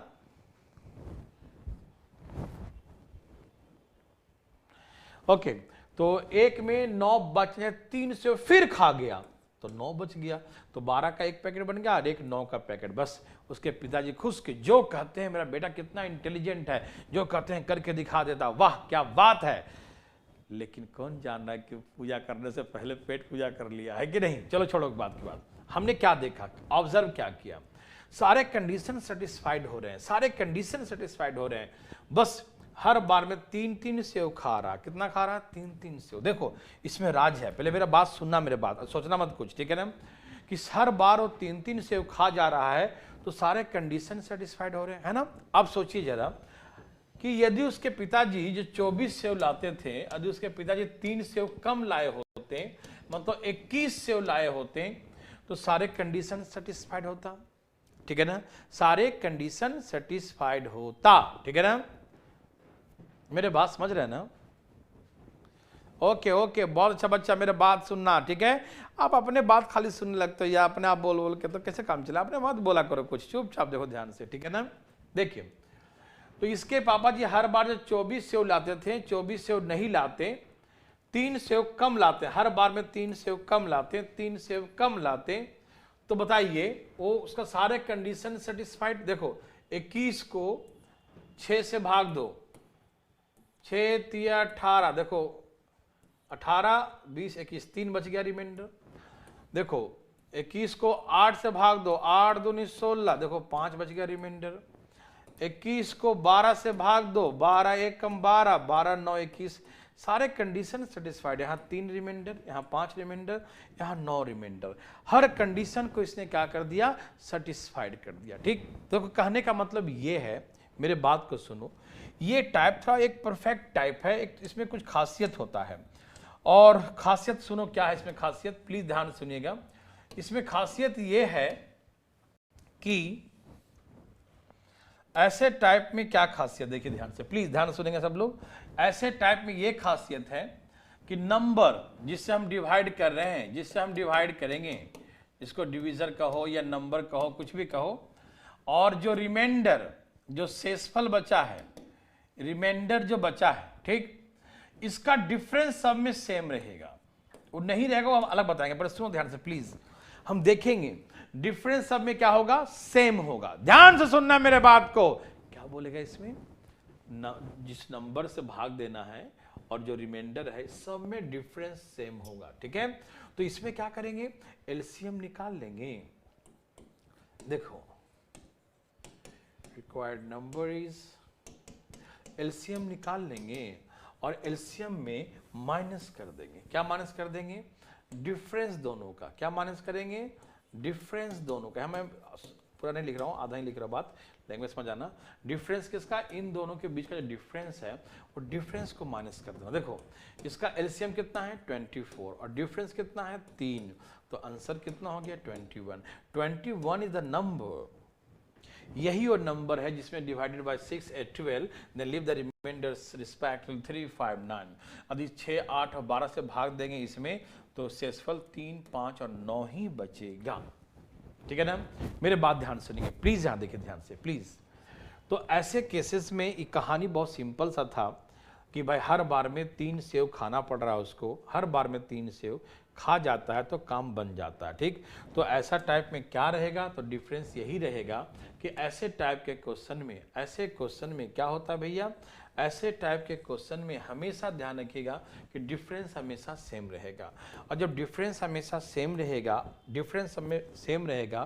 [SPEAKER 1] ओके, तो एक में 9 बचे, 3 सेव फिर खा गया, तो 9 बच गया, तो 12 का 1 पैकेट बन गया और एक 9 का पैकेट। बस उसके पिताजी खुश के जो कहते हैं, मेरा बेटा कितना इंटेलिजेंट है, जो कहते हैं करके दिखा देता, वाह क्या बात है। लेकिन कौन जान रहा है कि पूजा करने से पहले पेट पूजा कर लिया है कि नहीं। चलो छोड़ो बात की बात, हमने क्या देखा, ऑब्जर्व क्या किया, सारे कंडीशन सेटिस्फाइड हो रहे हैं, सारे कंडीशन सेटिस्फाइड हो रहे हैं। बस हर बार में 3 सेव खा रहा, कितना खा रहा? 3 सेव। देखो इसमें राज है, पहले मेरा बात सुनना, मेरे बात सोचना मत कुछ, ठीक है ना, कि हर बार वो 3 सेव खा जा रहा है, तो सारे कंडीशन सेटिस्फाइड हो रहे हैं, है ना। अब सोचिए जरा कि यदि उसके पिताजी जो 24 सेव लाते थे, यदि उसके पिताजी 3 सेव कम लाए होते, मतलब 21 सेव लाए होते, तो सारे कंडीशन सेटिस्फाइड होता, ठीक है ना, सारे कंडीशन सेटिस्फाइड होता, ठीक है ना। मेरे बात समझ रहे हैं ना? ओके ओके, बहुत अच्छा बच्चा, मेरे बात सुनना, ठीक है। आप अपने बात खाली सुनने लगते हो या अपने आप बोल बोल के, तो कैसे काम चला? अपने बात बोला करो कुछ, चुपचाप देखो ध्यान से, ठीक है ना। देखिए, तो इसके पापा जी हर बार जो 24 सेव लाते थे, 24 सेव नहीं लाते, 3 सेव कम लाते, हर बार में 3 सेव कम लाते, 3 सेव कम लाते, तो बताइए वो उसका सारे कंडीशन सेटिस्फाइड। देखो 21 को 6 से भाग दो, 6 तिया 18, देखो 18 20 21, 3 बच गया रिमाइंडर। देखो 21 को 8 से भाग दो, 8 दूनी 16, देखो 5 बच गया रिमाइंडर। 21 को 12 से भाग दो, 12 1 कम 12, 12 9 21, सारे कंडीशन सेटिस्फाइड। यहाँ 3 रिमाइंडर, यहाँ 5 रिमाइंडर, यहाँ 9 रिमाइंडर, हर कंडीशन को इसने क्या कर दिया? सेटिस्फाइड कर दिया, ठीक। देखो कहने का मतलब ये है, मेरे बात को सुनो, ये टाइप था एक परफेक्ट टाइप है, एक इसमें कुछ खासियत होता है, और खासियत सुनो क्या है इसमें खासियत, प्लीज ध्यान सुनिएगा। इसमें खासियत ये है कि ऐसे टाइप में क्या खासियत, देखिए ध्यान से, प्लीज ध्यान सुनेंगे सब लोग। ऐसे टाइप में ये खासियत है कि नंबर जिससे हम डिवाइड कर रहे हैं, जिससे हम डिवाइड करेंगे, इसको डिवीजर कहो या नंबर कहो, कुछ भी कहो, और जो रिमाइंडर, जो शेषफल बचा है, रिमाइंडर जो बचा है, ठीक, इसका डिफरेंस सब में सेम रहेगा। वो नहीं रहेगा वो हम अलग बताएंगे, पर सुनो ध्यान से प्लीज, हम देखेंगे डिफरेंस सब में क्या होगा? सेम होगा। ध्यान से सुनना मेरे बात को, क्या बोलेगा इसमें? जिस नंबर से भाग देना है और जो रिमाइंडर है, सब में डिफरेंस सेम होगा, ठीक है। तो इसमें क्या करेंगे? एलसीएम निकाल लेंगे। देखो रिक्वायर्ड नंबर इज, एलसीएम निकाल लेंगे और एलसीएम में माइनस कर देंगे। क्या माइनस कर देंगे? डिफरेंस दोनों का। क्या माइनस करेंगे? डिफरेंस दोनों का। मैं पूरा नहीं लिख रहा हूं, आधा ही लिख रहा हूं, बात लैंग्वेज समझ आना। डिफरेंस किसका? इन दोनों के बीच का जो डिफरेंस है, वो डिफरेंस को माइनस कर दूंगा। देखो इसका एलसीएम कितना है? 24, और डिफरेंस कितना है? 3, तो आंसर कितना हो गया? 21। 21 इज द नंबर यही वो नंबर है जिसमें divided by 6 8 12 then leave the remainders respectively 3 5 9। यदि 6 8 और 12 से भाग देंगे इसमें तो शेषफल 3 5 और 9 ही बचेगा। ठीक है ना, मेरे बात ध्यान सुनिए प्लीज, यहां देखिए ध्यान से प्लीज। तो ऐसे केसेस में ये कहानी बहुत सिंपल सा था कि भाई हर बार में 3 सेव खाना पड़ रहा है उसको, हर बार में 3 सेव खा जाता है तो काम बन जाता है। ठीक, तो ऐसा टाइप में क्या रहेगा, तो डिफरेंस यही रहेगा कि ऐसे टाइप के क्वेश्चन में, ऐसे क्वेश्चन में क्या होता है भैया, ऐसे टाइप के क्वेश्चन में हमेशा ध्यान रखिएगा कि डिफरेंस हमेशा सेम रहेगा। और जब डिफरेंस हमेशा सेम रहेगा, डिफरेंस सेम रहेगा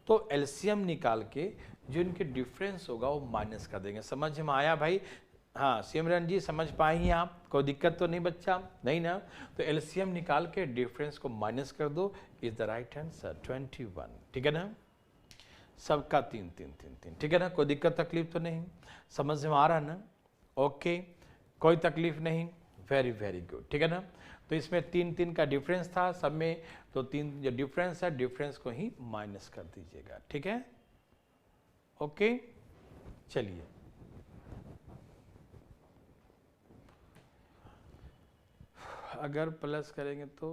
[SPEAKER 1] तो एलसीएम निकाल के जो इनके डिफरेंस होगा वो माइनस कर देंगे। समझ में आया भाई? हाँ सिमरन जी समझ पाएंगे आप? कोई दिक्कत तो नहीं बच्चा? नहीं ना? तो एलसीएम निकाल के डिफरेंस को माइनस कर दो, इज द राइट आंसर 21। ठीक है ना, सबका 3 3 3 3। ठीक है ना, कोई दिक्कत तकलीफ तो नहीं? समझ में आ रहा है ना? ओके, कोई तकलीफ नहीं, वेरी वेरी गुड। ठीक है ना, तो इसमें 3 3 का डिफरेंस था सब में, तो 3 जो डिफरेंस है डिफरेंस को ही माइनस कर दीजिएगा। ठीक है, ओके चलिए अगर प्लस करेंगे तो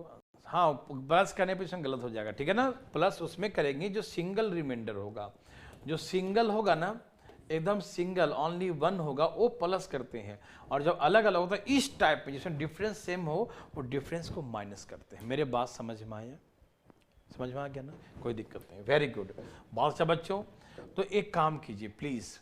[SPEAKER 1] हाँ, प्लस करने पे इसमें गलत हो जाएगा। ठीक है ना, प्लस उसमें करेंगे जो सिंगल रिमाइंडर होगा, जो सिंगल होगा ना एकदम सिंगल ओनली 1 होगा वो प्लस करते हैं, और जब अलग अलग होता है इस टाइप में जिसमें डिफरेंस सेम हो वो डिफरेंस को माइनस करते हैं। मेरे बात समझ में आया? समझ में आ गया ना? कोई दिक्कत नहीं, वेरी गुड। बहुत अच्छा बच्चों, तो एक काम कीजिए प्लीज,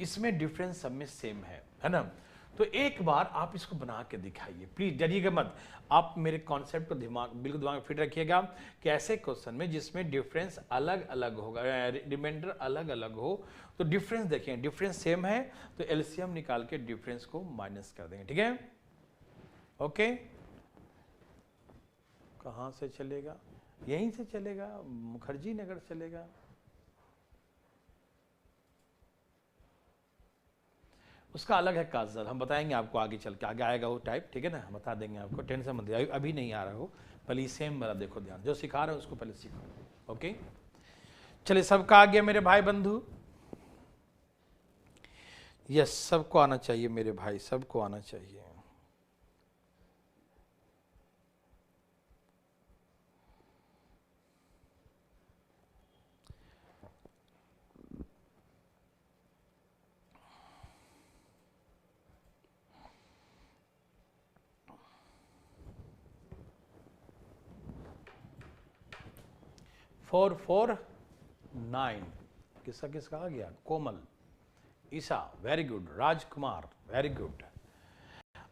[SPEAKER 1] इसमें डिफरेंस सब में सेम है ना, तो एक बार आप इसको बना के दिखाइए प्लीज, डरिएगा मत। आप मेरे कॉन्सेप्ट को बिल्कुल दिमाग में फिट रखिएगा कि ऐसे क्वेश्चन में जिसमें डिफरेंस अलग अलग होगा, रिमाइंडर अलग अलग हो, तो डिफरेंस देखें, डिफरेंस सेम है तो एलसीएम निकाल के डिफरेंस को माइनस कर देंगे। ठीक है, ओके। कहाँ से चलेगा? यहीं से चलेगा, मुखर्जी नगर चलेगा। उसका अलग है काजल, हम बताएंगे आपको आगे चल के, आगे आएगा वो टाइप। ठीक है ना, बता देंगे आपको, टेंशन मत लीजिए, अभी नहीं आ रहा हो। पहले सेम वाला देखो, ध्यान जो सिखा रहे हैं उसको पहले सीखो। ओके चलिए, सबका आ गया मेरे भाई बंधु? यस, सबको आना चाहिए मेरे भाई, सबको आना चाहिए। फोर 4 9 किसका किसका आ गया? कोमल, ईशा वेरी गुड, राजकुमार वेरी गुड,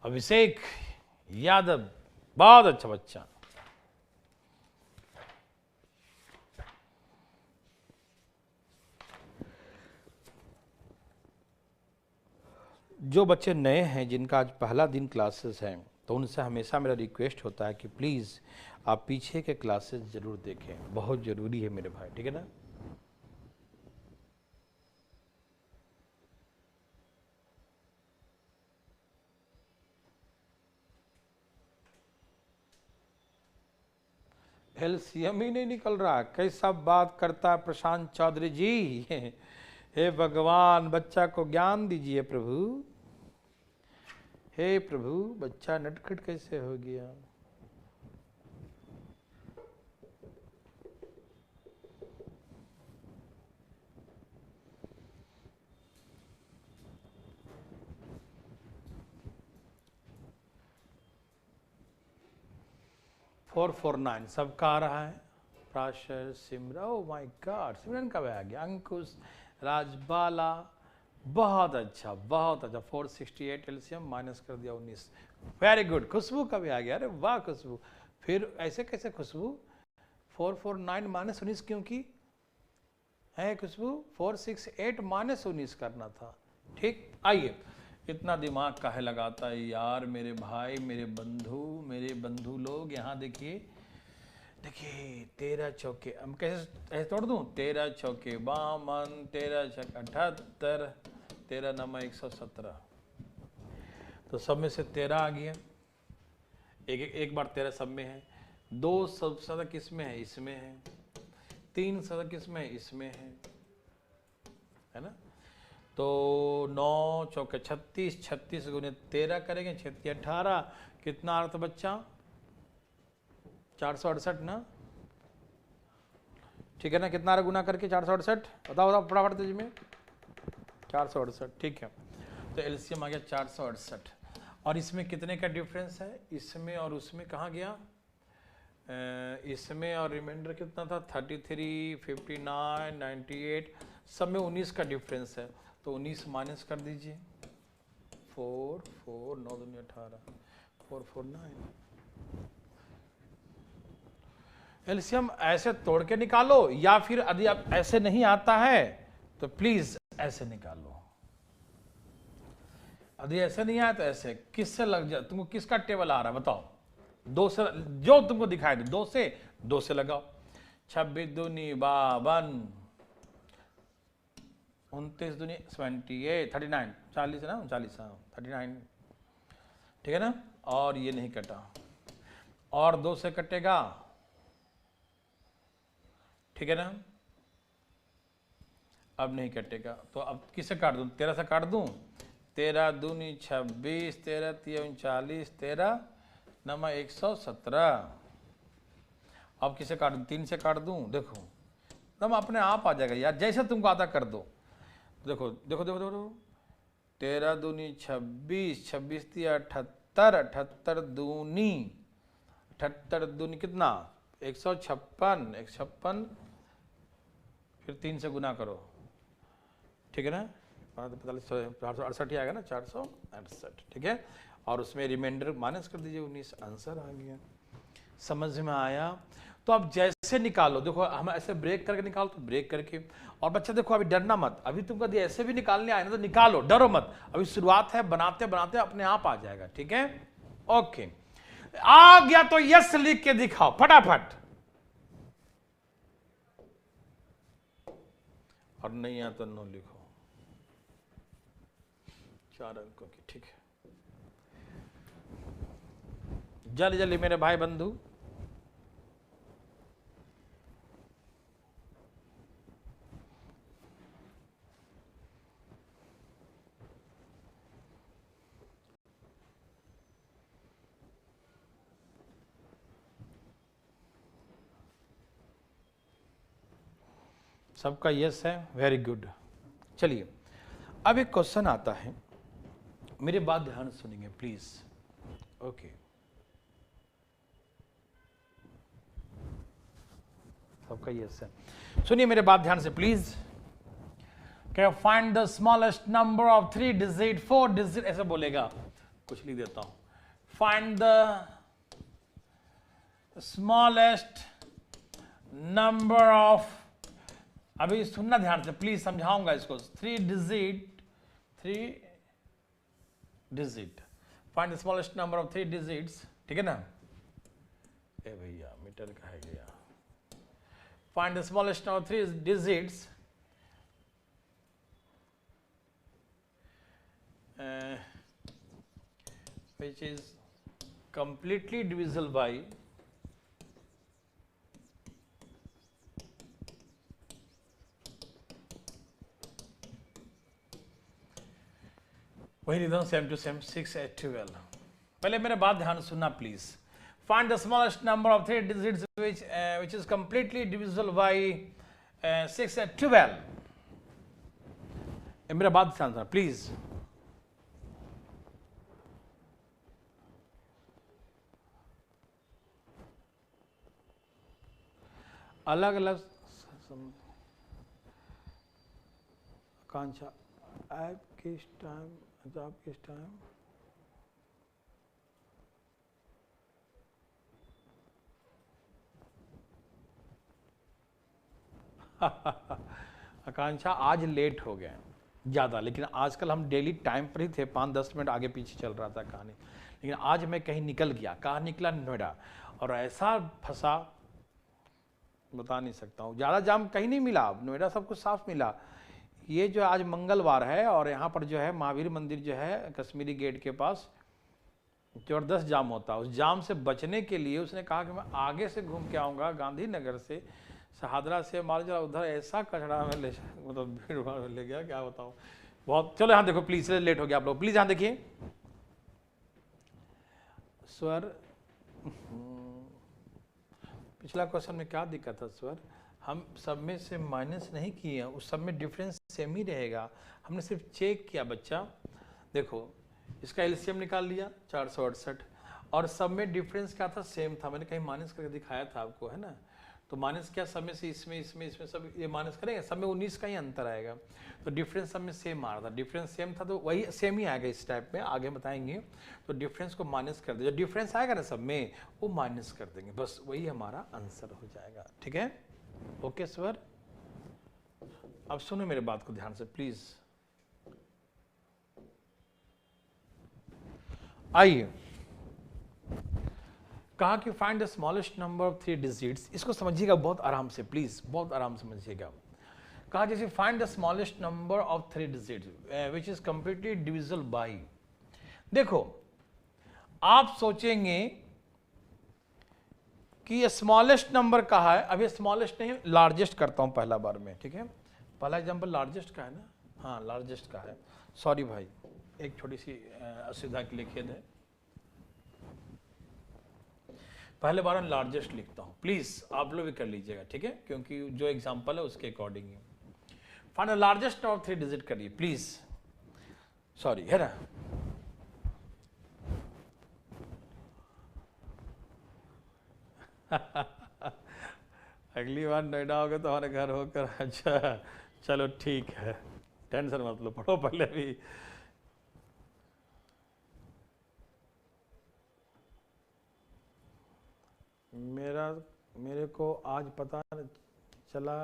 [SPEAKER 1] अभिषेक यादव बहुत अच्छा बच्चा। जो बच्चे नए हैं जिनका आज पहला दिन क्लासेस हैं, तो उनसे हमेशा मेरा रिक्वेस्ट होता है कि प्लीज़ आप पीछे के क्लासेस ज़रूर देखें, बहुत ज़रूरी है मेरे भाई। ठीक है ना, एलसीएम ही नहीं निकल रहा, कैसा बात करता है प्रशांत चौधरी जी। हे भगवान, बच्चा को ज्ञान दीजिए प्रभु, हे प्रभु, बच्चा नटखट कैसे हो गया? फोर 4 9 सबका आ रहा है। प्राशर, सिमरन, ओह माय गॉड, सिमरन कब आ गया? अंकुश, राजबाला, बहुत अच्छा बहुत अच्छा। 468 एलसीएम माइनस कर दिया 19, वेरी गुड। खुशबू कभी आ गया? अरे वाह खुशबू, फिर ऐसे कैसे खुशबू? 449 माइनस 19 क्यों की है खुशबू? 468 माइनस 19 करना था। ठीक, आइए, इतना दिमाग काहे लगाता है यार मेरे भाई, मेरे बंधु लोग, यहाँ देखिए देखिए, 13 चौके हम कैसे तोड़ दूं? 13 चौके बावन, 13 छक्के 78, 13 नमा 117, तो सब में से 13 आ गया। एक बार 13 सब में है, 2 शतक किस में है? इसमें है। 3 शतक किस में है? इसमें है। है ना। तो 9 चौके 36, 36 गुने 13 करेंगे, 36 18, कितना आ रहा था बच्चा? 468 ना, ठीक है ना। कितना आ रहा गुना करके? 468, बताओ बताओ फटाफट तेजी में। 468, ठीक है। तो एलसीएम आ गया 468। और इसमें कितने का डिफरेंस है? इसमें और उसमें कहाँ गया? इसमें और रिमाइंडर कितना था? 33, 59, 98, सब में 19 का डिफरेंस है। तो 19 माइनस कर दीजिए। 4 4 9 दूनी 18, 4 4 9। एलसीएम ऐसे तोड़ के निकालो, या फिर यदि आप ऐसे नहीं आता है तो प्लीज ऐसे निकालो। यदि ऐसे नहीं आया तो ऐसे। किससे लग जाए? तुमको किसका टेबल आ रहा है बताओ? 2 से, जो तुमको दिखाई दे। 2 से लगाओ। 26 दूनी 52, 29 दूनी 28, 39, 40 है ना, 39, 39, ठीक है ना। और ये नहीं कटा, और 2 से कटेगा, ठीक है ना। अब नहीं कटेगा, तो अब किससे काट दूं? 13 से काट दूं। 13 दूनी 26, 13 3 39, 13 नमा 117। अब किसे काट दूं? 3 से काट दूं। देखो एकदम अपने आप आ जाएगा यार, जैसे तुमको आता कर दो। देखो देखो देखो देखो, 13 दूनी 26, 26 3 78, 78 दूनी 78 दूनी कितना? 156, 156, फिर 3 से गुना करो, ठीक है ना। 45, 468 ही आएगा ना, 468, ठीक है। और उसमें रिमाइंडर माइनस कर दीजिए 19, आंसर आ गया। समझ में आया? तो अब जैसे निकालो, देखो हम ऐसे ब्रेक करके निकालो तो ब्रेक करके। और बच्चा देखो अभी डरना मत, अभी तुमको यदि ऐसे भी निकालने आए ना तो निकालो, डरो मत। अभी शुरुआत है, बनाते बनाते अपने आप आ जाएगा, ठीक है। ओके, आ गया तो यस लिख के दिखाओ फटाफट, और नहीं आया तो नो लिखो। 4 अंकों की, ठीक है। जल्दी जल्दी मेरे भाई बंधु, सबका यस है, वेरी गुड। चलिए अब एक क्वेश्चन आता है, मेरी बात ध्यान सुनिए प्लीज। ओके, सबका यस है, सुनिए मेरे बात ध्यान से प्लीज। क्या find the smallest number of 3 digit 4 digit, ऐसे बोलेगा, कुछ लिख देता हूं। Find the smallest number of, अभी सुनना ध्यान से प्लीज, समझाऊंगा इसको। 3 digit, find the smallest number of 3 digits, ठीक है ना। ए भैया मीटर का है गया। Find the smallest number of 3 digits which is completely divisible by वही लिखता हूँ सेम टू सेम 6 8 12। पहले मेरे बात ध्यान सुनना please. Find the smallest number of 3 digits which is completely divisible by 6 8 12। मेरा बात ध्यान सुनना प्लीज। अलग अलग आकांक्षा, आप किस टाइम, आप किस टाइम आकांक्षा आज लेट हो गए ज़्यादा, लेकिन आजकल हम डेली टाइम पर ही थे, 5-10 मिनट आगे पीछे चल रहा था कहानी। लेकिन आज मैं कहीं निकल गया, कहाँ निकला? नोएडा। और ऐसा फंसा बता नहीं सकता हूँ, ज़्यादा जाम कहीं नहीं मिला, नोएडा सब कुछ साफ मिला। ये जो आज मंगलवार है और यहाँ पर जो है महावीर मंदिर जो है कश्मीरी गेट के पास जबरदस्त जाम होता है। उस जाम से बचने के लिए उसने कहा कि मैं आगे से घूम के आऊँगा गांधीनगर से शहादरा से माल जरा उधर ऐसा कचड़ा में ले, मतलब भीड़ भाड़ में ले गया, क्या बताऊं बहुत। चलो यहाँ देखो प्लीज, लेट हो गया आप लोग, प्लीज यहाँ देखिए। स्वर, पिछला क्वेश्चन में क्या दिक्कत था स्वर, हम सब में से माइनस नहीं किए हैं, उस सब में डिफरेंस सेम ही रहेगा, हमने सिर्फ चेक किया बच्चा। देखो इसका एलसीएम निकाल लिया 468, और सब में डिफरेंस क्या था, सेम था, मैंने कहीं माइनस करके दिखाया था आपको, है ना। तो माइनस क्या, सब में से इसमें सब ये माइनस करेंगे, सब में 19 का ही अंतर आएगा, तो डिफरेंस सब में सेम आ रहा था, डिफरेंस सेम था तो वही सेम ही आएगा इस टाइप में, आगे बताएंगे। तो डिफरेंस को माइनस कर दे, जो डिफरेंस आएगा ना सब में वो माइनस कर देंगे, बस वही हमारा आंसर हो जाएगा, ठीक है। ओके सर, अब सुनो मेरे बात को ध्यान से प्लीज। आइए, कहा कि find the smallest number of 3 digits, इसको समझिएगा बहुत आराम से प्लीज, बहुत आराम से समझिएगा। कहा जैसे find the smallest number of 3 digits which is completely divisible by. देखो आप सोचेंगे कि ये स्मॉलेस्ट नंबर कहा है, अब ये स्मॉलेस्ट नहीं, लार्जेस्ट करता हूं पहला बार में, ठीक है। पहला एग्जांपल लार्जेस्ट का है ना, हाँ लार्जेस्ट का है, सॉरी भाई एक छोटी सी असुविधा के लिए खेद है, पहले बार मैं लार्जेस्ट लिखता हूं, प्लीज आप लोग भी कर लीजिएगा, ठीक है, क्योंकि जो एग्जांपल है उसके according he. Find the largest of 3 digit करिए प्लीज, सॉरी है ना। अगली बार नोएडा होगा तो हमारे घर होकर, अच्छा चलो ठीक है, टेंशन मत लो, पढ़ो पहले भी। मेरे को आज पता चला,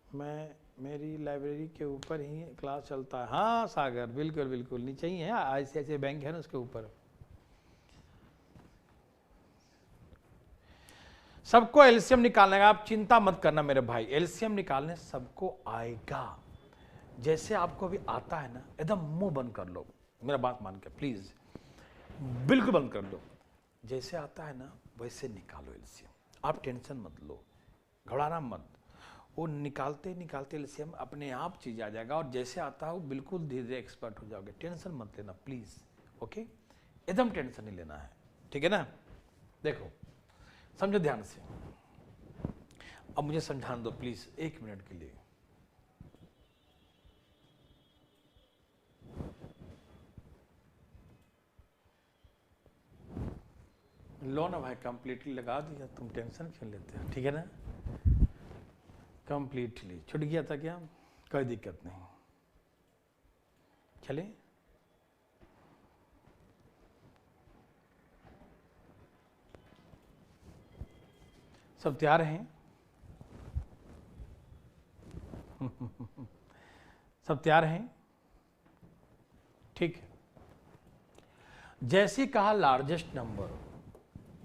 [SPEAKER 1] मेरी लाइब्रेरी के ऊपर ही क्लास चलता है। हाँ सागर, बिल्कुल बिल्कुल नीचे ही है, ICICI बैंक है ना उसके ऊपर। सबको एलसीएम निकालने का, आप चिंता मत करना मेरे भाई, एलसीएम निकालने सबको आएगा, जैसे आपको अभी आता है ना, एकदम मुंह बंद कर लो, मेरा बात मान के प्लीज, बिल्कुल बंद कर लो, जैसे आता है ना वैसे निकालो एलसीएम, आप टेंशन मत लो, घबराना मत, वो निकालते निकालते एलसीएम अपने आप चीज आ जाएगा, और जैसे आता है वो बिल्कुल धीरे धीरे एक्सपर्ट हो जाओगे, टेंशन मत लेना प्लीज, ओके, एकदम टेंशन नहीं लेना है, ठीक है ना। देखो समझो ध्यान से, अब मुझे समझाने दो प्लीज 1 मिनट के लिए। लो ना भाई, कंप्लीटली लगा दिया, तुम टेंशन क्यों लेते हो, ठीक है ना, कंप्लीटली छूट गया था क्या, कोई दिक्कत नहीं, चले। सब तैयार हैं? सब तैयार हैं, ठीक है। जैसे कहा लार्जेस्ट नंबर,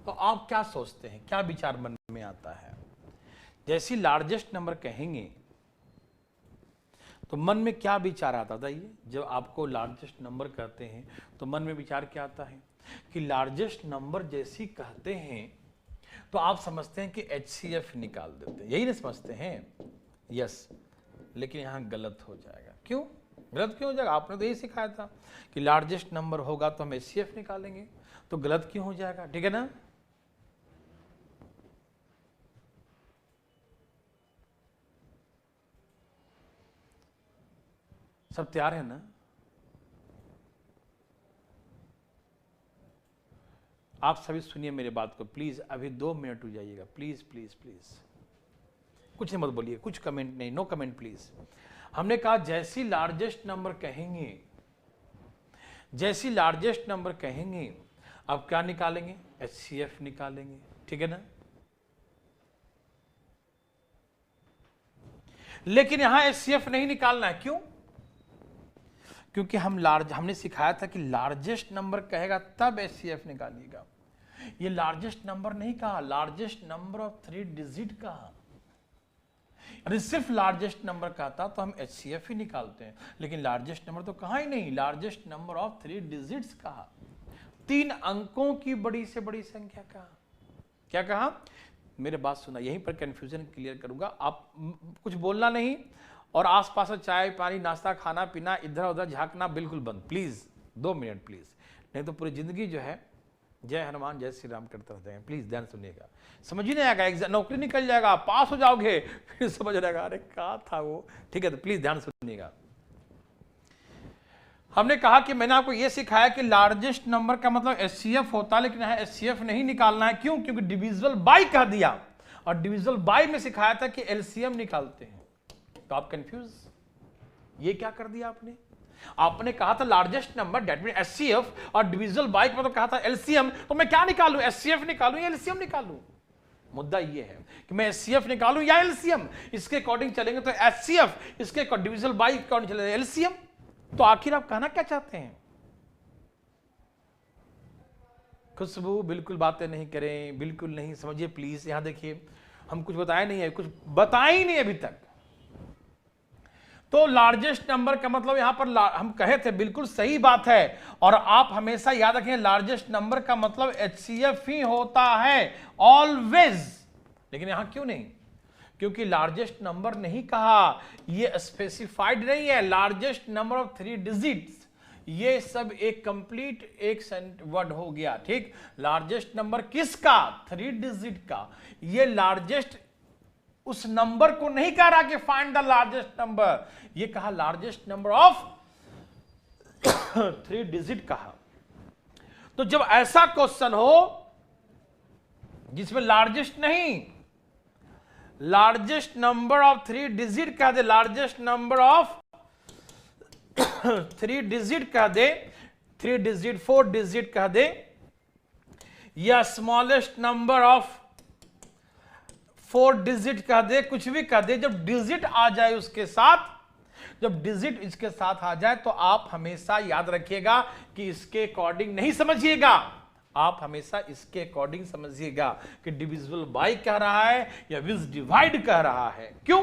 [SPEAKER 1] तो आप क्या सोचते हैं, क्या विचार मन में आता है, जैसी लार्जेस्ट नंबर कहेंगे तो मन में क्या विचार आता था, ये जब आपको लार्जेस्ट नंबर कहते हैं तो मन में विचार क्या आता है कि लार्जेस्ट नंबर जैसी कहते हैं तो आप समझते हैं कि HCF निकाल देते हैं, यही नहीं समझते हैं, यस, लेकिन यहां गलत हो जाएगा। क्यों गलत क्यों हो जाएगा, आपने तो यही सिखाया था कि लार्जेस्ट नंबर होगा तो हम HCF निकालेंगे, तो गलत क्यों हो जाएगा, ठीक है ना। सब तैयार है ना, आप सभी सुनिए मेरी बात को प्लीज, अभी 2 मिनट हो जाइएगा प्लीज प्लीज प्लीज, कुछ नहीं मत बोलिए, कुछ कमेंट नहीं, नो कमेंट प्लीज। हमने कहा जैसी लार्जेस्ट नंबर कहेंगे, जैसी लार्जेस्ट नंबर कहेंगे, अब क्या निकालेंगे, HCF निकालेंगे, ठीक है ना। लेकिन यहां HCF नहीं निकालना है, क्यों, क्योंकि हमने सिखाया था कि लार्जेस्ट नंबर कहेगा तब HCF निकालिएगा, ये लार्जेस्ट नंबर नहीं कहा, लार्जेस्ट नंबर ऑफ 3 डिजिट कहा, अरे सिर्फ लार्जेस्ट नंबर कहता तो हम HCF ही निकालते हैं, लेकिन लार्जेस्ट नंबर तो कहा ही नहीं, लार्जेस्ट नंबर ऑफ 3 डिजिट्स कहा, 3 अंकों की बड़ी से बड़ी संख्या कहा, क्या कहा, मेरे बात सुना, यहीं पर कंफ्यूजन क्लियर करूंगा। आप कुछ बोलना नहीं और आसपास में चाय पानी नाश्ता खाना पीना इधर उधर झांकना बिल्कुल बंद, प्लीज 2 मिनट प्लीज, नहीं तो पूरी जिंदगी जो है जय हनुमान जय श्री राम करते रह जाएंगे। प्लीज ध्यान सुनिएगा, समझ ही नहीं आएगा, एग्जाम नौकरी निकल जाएगा, पास हो जाओगे, फिर समझ रहेगा अरे क्या था वो। ठीक है, तो प्लीज ध्यान सुनिएगा। हमने कहा कि मैंने आपको यह सिखाया कि लार्जेस्ट नंबर का मतलब एचसीएफ होता है, लेकिन यहां एचसीएफ नहीं निकालना है। क्यों? क्योंकि डिविजिबल बाय कह दिया और डिविजिबल बाय में सिखाया था कि एलसीएम निकालते हैं। तो आप कंफ्यूज, ये क्या कर दिया आपने? आपने कहा था largest number that mean HCF और डिविजिबल बाय का मतलब कहा था एलसीएम, तो मैं क्या निकालूं? एचसीएफ निकालूं या एलसीएम निकालूं? मुद्दा ये है कि मैं एचसीएफ निकालूं या एलसीएम। इसके अकॉर्डिंग चलेंगे तो एचसीएफ, इसके डिविजिबल बाय के अकॉर्डिंग चलेगा एलसीएम। तो आखिर आप कहना क्या चाहते हैं? खुशबू बिल्कुल बातें नहीं करें, बिल्कुल नहीं, समझिए प्लीज। यहां देखिए, हम कुछ बताए नहीं है, कुछ बताया ही नहीं अभी तक। तो लार्जेस्ट नंबर का मतलब यहां पर हम कहे थे, बिल्कुल सही बात है। और आप हमेशा याद रखें, लार्जेस्ट नंबर का मतलब एचसीएफ ही होता है ऑलवेज। लेकिन यहां क्यों नहीं? क्योंकि लार्जेस्ट नंबर नहीं कहा, ये स्पेसिफाइड नहीं है। लार्जेस्ट नंबर ऑफ 3 डिजिट्स, ये सब एक कंप्लीट एक वर्ड हो गया। ठीक, लार्जेस्ट नंबर किसका? 3 डिजिट का। ये लार्जेस्ट उस नंबर को नहीं कह रहा कि फाइंड द लार्जेस्ट नंबर, ये कहा लार्जेस्ट नंबर ऑफ 3 डिजिट कहा। तो जब ऐसा क्वेश्चन हो जिसमें लार्जेस्ट नहीं, लार्जेस्ट नंबर ऑफ 3 डिजिट कह दे, लार्जेस्ट नंबर ऑफ 3 डिजिट कह दे, 3 डिजिट 4 डिजिट कह दे, या स्मॉलेस्ट नंबर ऑफ 4 डिजिट कह दे, कुछ भी कह दे। जब डिजिट आ जाए उसके साथ, जब डिजिट इसके साथ आ जाए, तो आप हमेशा याद रखिएगा कि इसके अकॉर्डिंग नहीं समझिएगा, आप हमेशा इसके अकॉर्डिंग समझिएगा कि डिविजिबल बाय कह रहा है या विज डिवाइड कह रहा है। क्यों?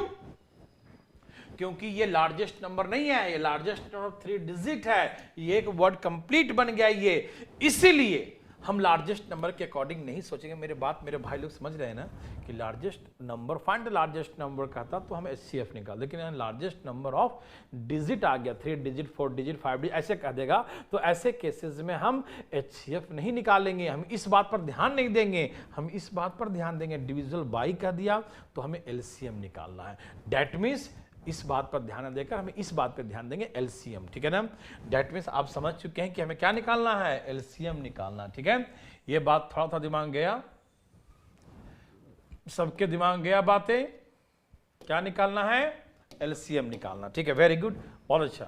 [SPEAKER 1] क्योंकि ये लार्जेस्ट नंबर नहीं है, ये लार्जेस्ट नंबर 3 डिजिट है, ये एक वर्ड कंप्लीट बन गया ये। इसीलिए हम लार्जेस्ट नंबर के अकॉर्डिंग नहीं सोचेंगे। मेरे बात मेरे भाई लोग समझ रहे हैं ना कि largest number, find the largest number कहता तो हम एचसीएफ निकाल, लेकिन यहाँ लार्जेस्ट नंबर ऑफ डिजिट आ गया, 3 डिजिट 4 डिजिट 5 डिजिट ऐसे कह देगा, तो ऐसे केसेस में हम एचसीएफ नहीं निकालेंगे। हम इस बात पर ध्यान नहीं देंगे, हम इस बात पर ध्यान देंगे डिविजिबल बाय कह दिया तो हमें एलसीएम निकालना है। दैट मीन्स इस बात पर ध्यान देकर हमें इस बात पर ध्यान देंगे एलसीएम। ठीक है ना? दैट मीन्स आप समझ चुके हैं कि हमें क्या निकालना है? एलसीएम निकालना। ठीक है, ये बात थोड़ा सा दिमाग गया, सबके दिमाग गया बातें, क्या निकालना है? एलसीएम निकालना। ठीक है, वेरी गुड, बहुत अच्छा।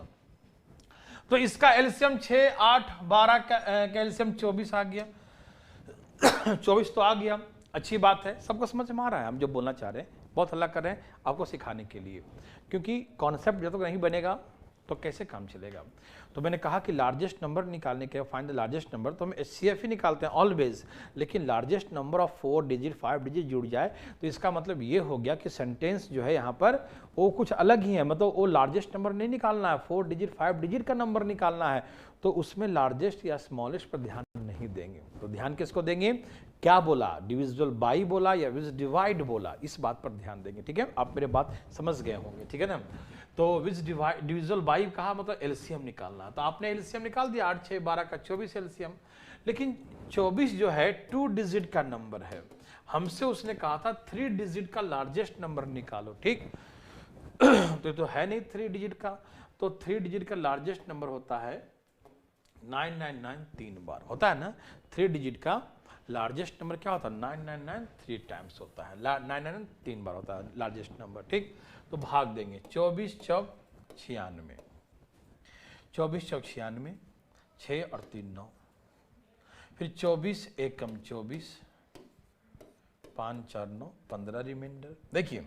[SPEAKER 1] तो इसका एलसीएम 6, 8, 12 का एलसीएम 24 आ गया। 24 तो आ गया, अच्छी बात है, सबको समझ में आ रहा है हम जो बोलना चाह रहे हैं। बहुत हल्ला कर रहे हैं आपको सिखाने के लिए, क्योंकि कॉन्सेप्ट जब तक नहीं बनेगा तो कैसे काम चलेगा। तो मैंने कहा कि लार्जेस्ट नंबर निकालने के, फाइंड द लार्जेस्ट नंबर, तो हम एचसीएफ ही निकालते हैं ऑलवेज। लेकिन largest number of 4 digit 5 digit जुड़ जाए तो इसका मतलब ये हो गया कि सेंटेंस जो है यहाँ पर वो कुछ अलग ही है। मतलब वो लार्जेस्ट नंबर नहीं निकालना है, 4 डिजिट 5 डिजिट का नंबर निकालना है, तो उसमें लार्जेस्ट या स्मॉलेस्ट पर ध्यान नहीं देंगे। तो ध्यान किसको देंगे? क्या बोला? डिविजिबल बाय बोला या विज डिवाइड बोला, इस बात पर ध्यान देंगे। ठीक है, आप मेरे बात समझ गए होंगे। ठीक है ना? तो विज डिवाइड डिविजिबल बाय कहा मतलब एलसीएम निकालना, तो आपने एलसीएम निकाल दिया, 8, 6, 12 का 24 एलसीएम। लेकिन 24 जो है 2 डिजिट का नंबर है, हमसे उसने कहा था 3 डिजिट का लार्जेस्ट नंबर निकालो। ठीक, तो है नहीं 3 डिजिट का, तो 3 डिजिट का लार्जेस्ट नंबर होता है 999 3 बार होता है ना। 3 डिजिट का लार्जेस्ट नंबर क्या होता है? 999 3 टाइम्स होता है, 999 3 बार होता है लार्जेस्ट नंबर। ठीक, तो भाग देंगे 24 चौक 96, 24 चौक 96, 6 और 3 9, फिर 24 एकम 24, 5 4 9 15 रिमाइंडर। देखिए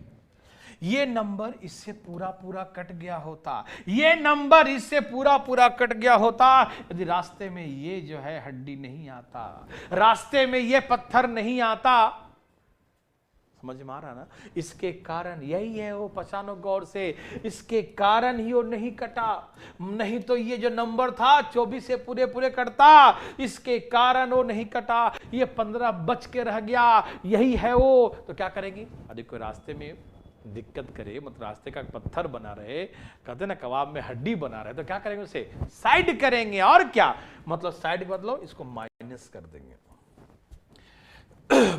[SPEAKER 1] ये नंबर इससे पूरा पूरा कट गया होता, ये नंबर इससे पूरा पूरा कट गया होता यदि रास्ते में ये जो है हड्डी नहीं आता, रास्ते में ये पत्थर नहीं आता। समझ में आ रहा ना? इसके कारण यही है, वो पहचानो गौर से, इसके कारण ही वो नहीं कटा, नहीं तो ये जो नंबर था 24 से पूरे पूरे कटता, इसके कारण वो नहीं कटा, ये 15 बच के रह गया, यही है वो। तो क्या करेंगे? अरे कोई रास्ते में दिक्कत करे, मतलब रास्ते का पत्थर बना रहे, कहते ना कबाब में हड्डी बना रहे, तो क्या करेंगे? उसे साइड करेंगे। और क्या मतलब साइड मतलब इसको माइनस कर देंगे।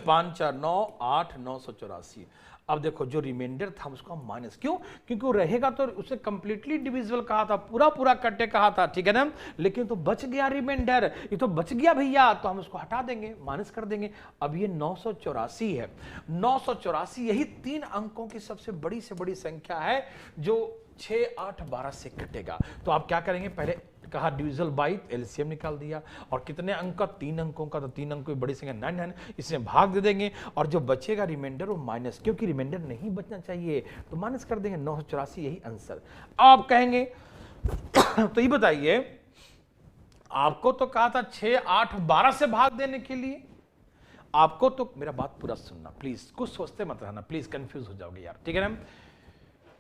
[SPEAKER 1] 5 4 9 8 984। अब देखो जो रिमाइंडर था उसको हम माइनस, क्यों? क्योंकि वो रहेगा तो उसे कंप्लीटली डिविजिबल कहा था, पूरा पूरा कटे कहा था, ठीक है ना? लेकिन तो बच गया रिमाइंडर, ये तो बच गया भैया, तो हम उसको हटा देंगे, माइनस कर देंगे। अब ये 984 है। 984 यही 3 अंकों की सबसे बड़ी से बड़ी संख्या है जो 6 8 12 से कटेगा। तो आप क्या करेंगे? पहले कहा डिविजिबल बाई, एलसीएम निकाल दिया, और कितने अंक का? 3 अंकों का, तो 3 अंकों की बड़ी संख्या 9 9, इसमें भाग दे देंगे, और जो बचेगा रिमाइंडर वो माइनस, क्योंकि रिमाइंडर नहीं बचना चाहिए, तो माइनस कर देंगे। 984 यही आंसर। आप कहेंगे तो ये बताइए, आपको तो कहा था 6 8 12 से भाग देने के लिए, आपको तो, मेरा बात पूरा सुनना प्लीज, कुछ सोचते मत रहना प्लीज, कंफ्यूज हो जाओगे यार, ठीक है ना?